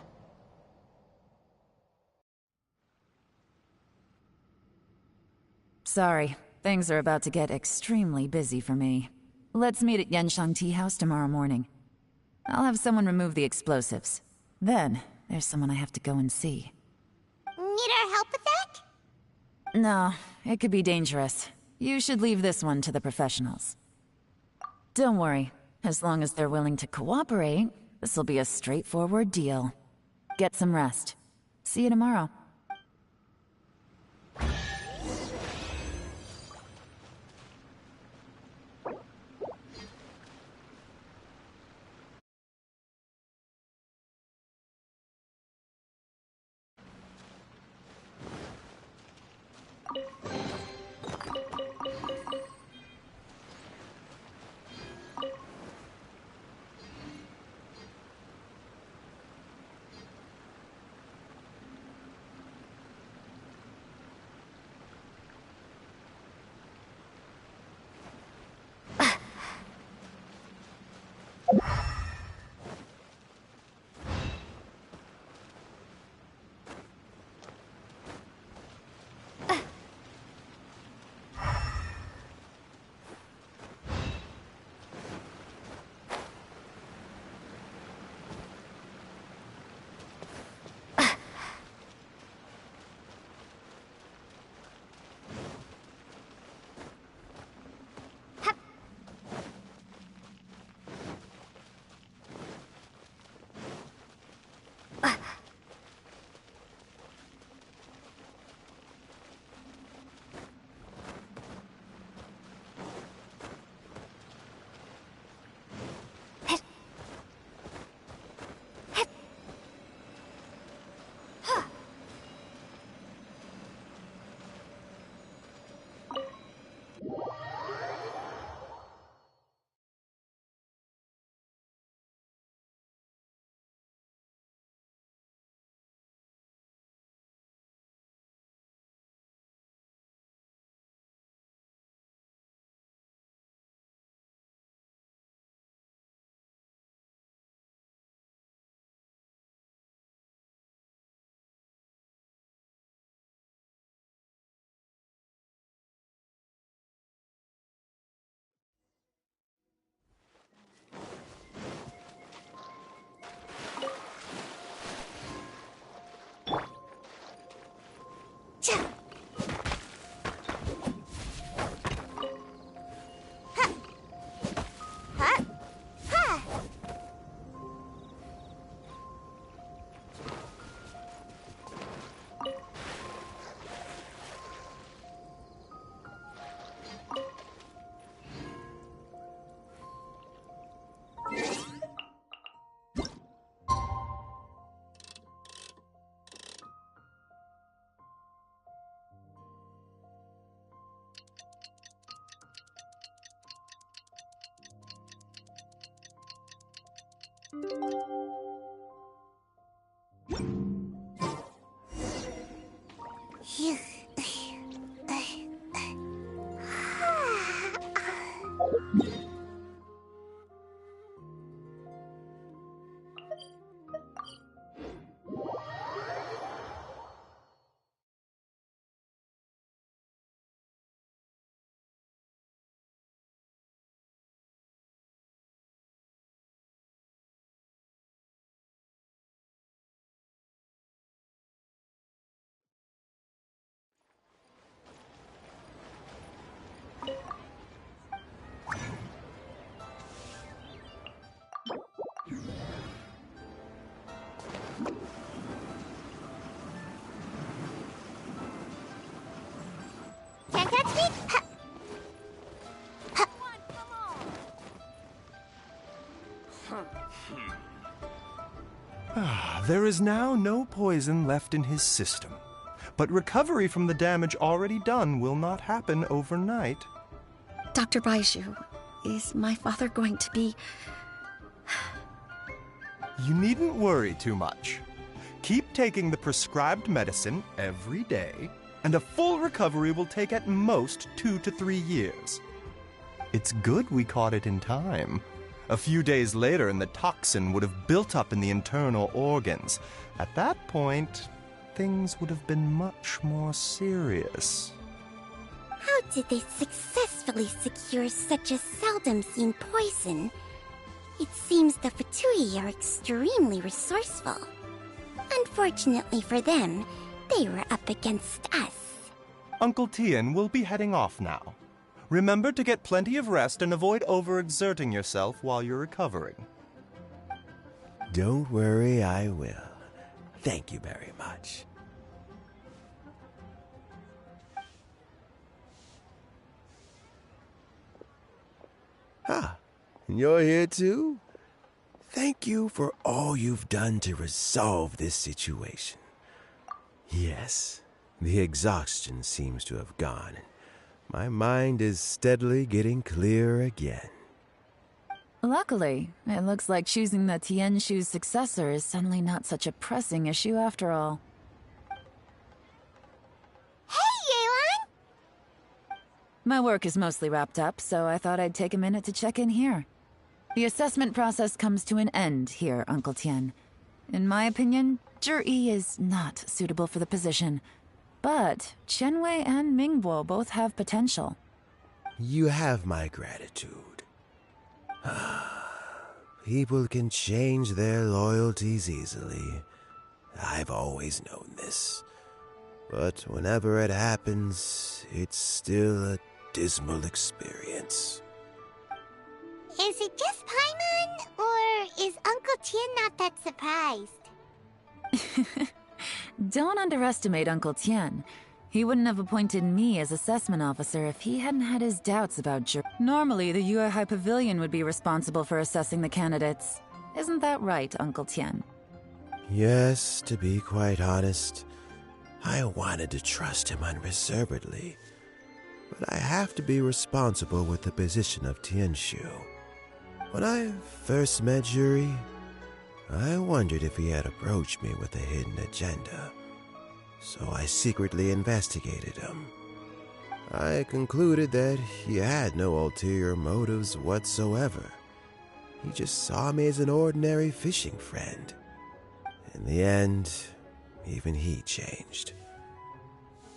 Sorry, things are about to get extremely busy for me. Let's meet at Yenshang Tea House tomorrow morning. I'll have someone remove the explosives. Then, there's someone I have to go and see. Need our help with that? No, it could be dangerous. You should leave this one to the professionals. Don't worry. As long as they're willing to cooperate, this'll be a straightforward deal. Get some rest. See you tomorrow. There is now no poison left in his system, but recovery from the damage already done will not happen overnight. Dr. Baiju, is my father going to be... You needn't worry too much. Keep taking the prescribed medicine every day, and a full recovery will take at most 2 to 3 years. It's good we caught it in time. A few days later, and the toxin would have built up in the internal organs. At that point, things would have been much more serious. How did they successfully secure such a seldom-seen poison? It seems the Fatui are extremely resourceful. Unfortunately for them, they were up against us. Uncle Tian will be heading off now. Remember to get plenty of rest and avoid overexerting yourself while you're recovering. Don't worry, I will. Thank you very much. Ah, you're here too? Thank you for all you've done to resolve this situation. Yes, the exhaustion seems to have gone. My mind is steadily getting clearer again. Luckily, it looks like choosing the Tianshu's successor is suddenly not such a pressing issue after all. Hey, Yelan! My work is mostly wrapped up, so I thought I'd take a minute to check in here. The assessment process comes to an end here, Uncle Tian. In my opinion, Zhi is not suitable for the position. But Qianwei and Mingbo both have potential. You have my gratitude. People can change their loyalties easily. I've always known this. But whenever it happens, it's still a dismal experience. Is it just Paimon, or is Uncle Tian not that surprised? Don't underestimate Uncle Tian. He wouldn't have appointed me as assessment officer if he hadn't had his doubts about Zhi. Normally, the Yuehai Pavilion would be responsible for assessing the candidates. Isn't that right, Uncle Tian? Yes, to be quite honest, I wanted to trust him unreservedly. But I have to be responsible with the position of Tianshu. When I first met Zhi, I wondered if he had approached me with a hidden agenda. So I secretly investigated him. I concluded that he had no ulterior motives whatsoever. He just saw me as an ordinary fishing friend. In the end, even he changed.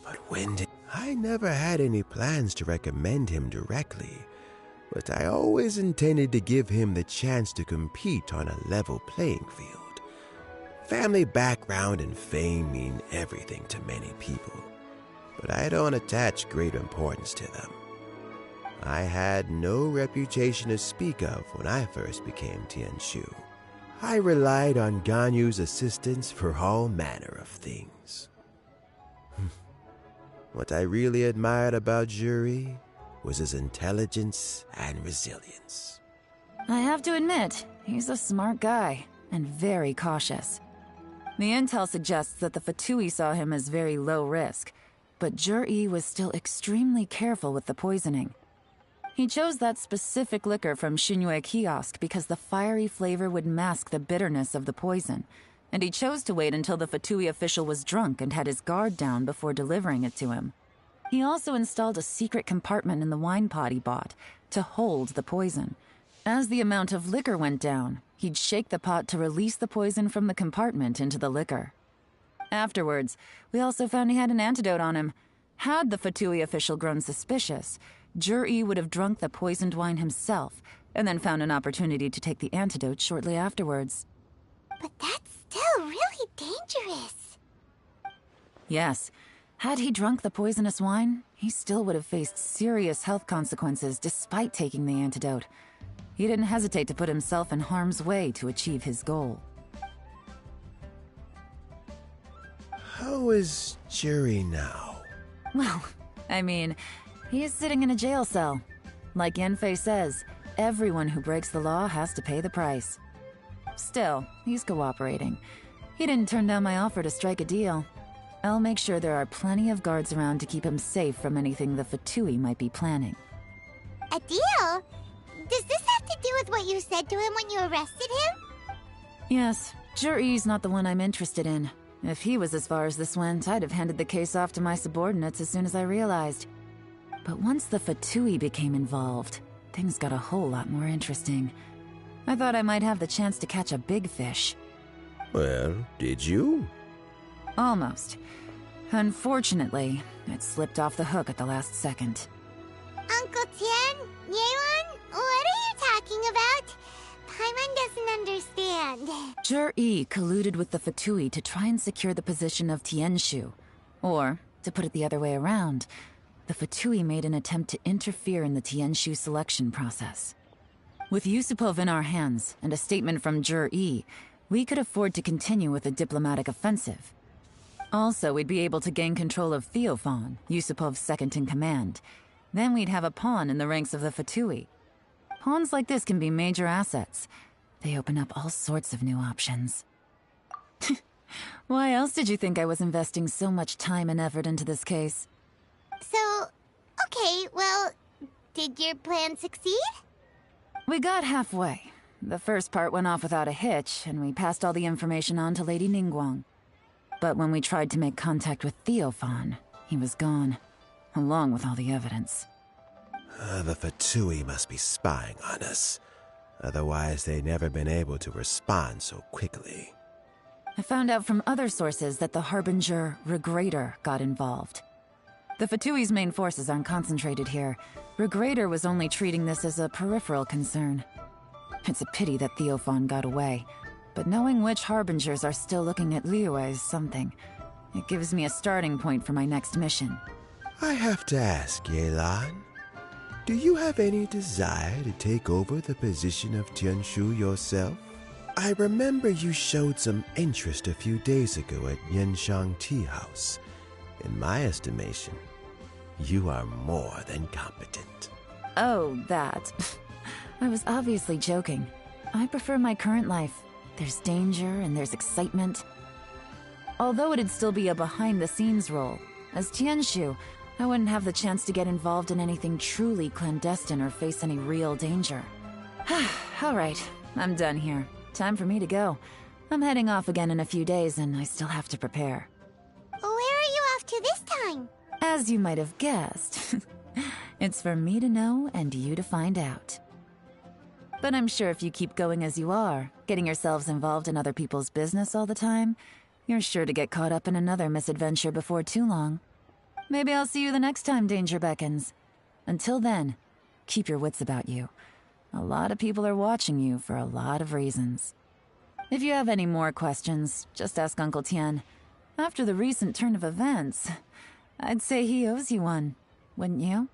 But when did... I never had any plans to recommend him directly, but I always intended to give him the chance to compete on a level playing field. Family background and fame mean everything to many people, but I don't attach great importance to them. I had no reputation to speak of when I first became Tianshu. I relied on Ganyu's assistance for all manner of things. What I really admired about Zhi was his intelligence and resilience. I have to admit, he's a smart guy, and very cautious. The intel suggests that the Fatui saw him as very low risk, but Zhi was still extremely careful with the poisoning. He chose that specific liquor from Xinyue Kiosk because the fiery flavor would mask the bitterness of the poison, and he chose to wait until the Fatui official was drunk and had his guard down before delivering it to him. He also installed a secret compartment in the wine pot he bought to hold the poison. As the amount of liquor went down, he'd shake the pot to release the poison from the compartment into the liquor. Afterwards, we also found he had an antidote on him. Had the Fatui official grown suspicious, Zhi would have drunk the poisoned wine himself, and then found an opportunity to take the antidote shortly afterwards. But that's still really dangerous. Yes. Had he drunk the poisonous wine, he still would have faced serious health consequences despite taking the antidote. He didn't hesitate to put himself in harm's way to achieve his goal. How is Zhi now? Well, I mean, he is sitting in a jail cell. Like Yanfei says, everyone who breaks the law has to pay the price. Still, he's cooperating. He didn't turn down my offer to strike a deal. I'll make sure there are plenty of guards around to keep him safe from anything the Fatui might be planning. A deal? Does this have to do with what you said to him when you arrested him? Yes, Juri's not the one I'm interested in. If he was as far as this went, I'd have handed the case off to my subordinates as soon as I realized. But once the Fatui became involved, things got a whole lot more interesting. I thought I might have the chance to catch a big fish. Well, did you? Almost. Unfortunately, it slipped off the hook at the last second. Uncle Tien, Yelan, what are you talking about? Paimon doesn't understand. Jur-E colluded with the Fatui to try and secure the position of Tianshu. Or, to put it the other way around, the Fatui made an attempt to interfere in the Tianshu selection process. With Yusupov in our hands, and a statement from Jur-E, we could afford to continue with a diplomatic offensive. Also, we'd be able to gain control of Theophan, Yusupov's second-in-command. Then we'd have a pawn in the ranks of the Fatui. Pawns like this can be major assets. They open up all sorts of new options. Why else did you think I was investing so much time and effort into this case? So, okay, well, did your plan succeed? We got halfway. The first part went off without a hitch, and we passed all the information on to Lady Ningguang. But when we tried to make contact with Theophan, he was gone, along with all the evidence. The Fatui must be spying on us. Otherwise, they'd never been able to respond so quickly. I found out from other sources that the Harbinger Regrator got involved. The Fatui's main forces aren't concentrated here. Regrator was only treating this as a peripheral concern. It's a pity that Theophan got away, but knowing which Harbingers are still looking at Liyue is something. It gives me a starting point for my next mission. I have to ask, Yelan, do you have any desire to take over the position of Tianshu yourself? I remember you showed some interest a few days ago at Yenshang Tea House. In my estimation, you are more than competent. Oh, that. I was obviously joking. I prefer my current life. There's danger and there's excitement. Although it'd still be a behind-the-scenes role, as Tianshu, I wouldn't have the chance to get involved in anything truly clandestine or face any real danger. All right, I'm done here. Time for me to go. I'm heading off again in a few days, and I still have to prepare. Where are you off to this time? As you might have guessed, it's for me to know and you to find out. But I'm sure if you keep going as you are, getting yourselves involved in other people's business all the time, you're sure to get caught up in another misadventure before too long. Maybe I'll see you the next time danger beckons. Until then, keep your wits about you. A lot of people are watching you for a lot of reasons. If you have any more questions, just ask Uncle Tien. After the recent turn of events, I'd say he owes you one, wouldn't you?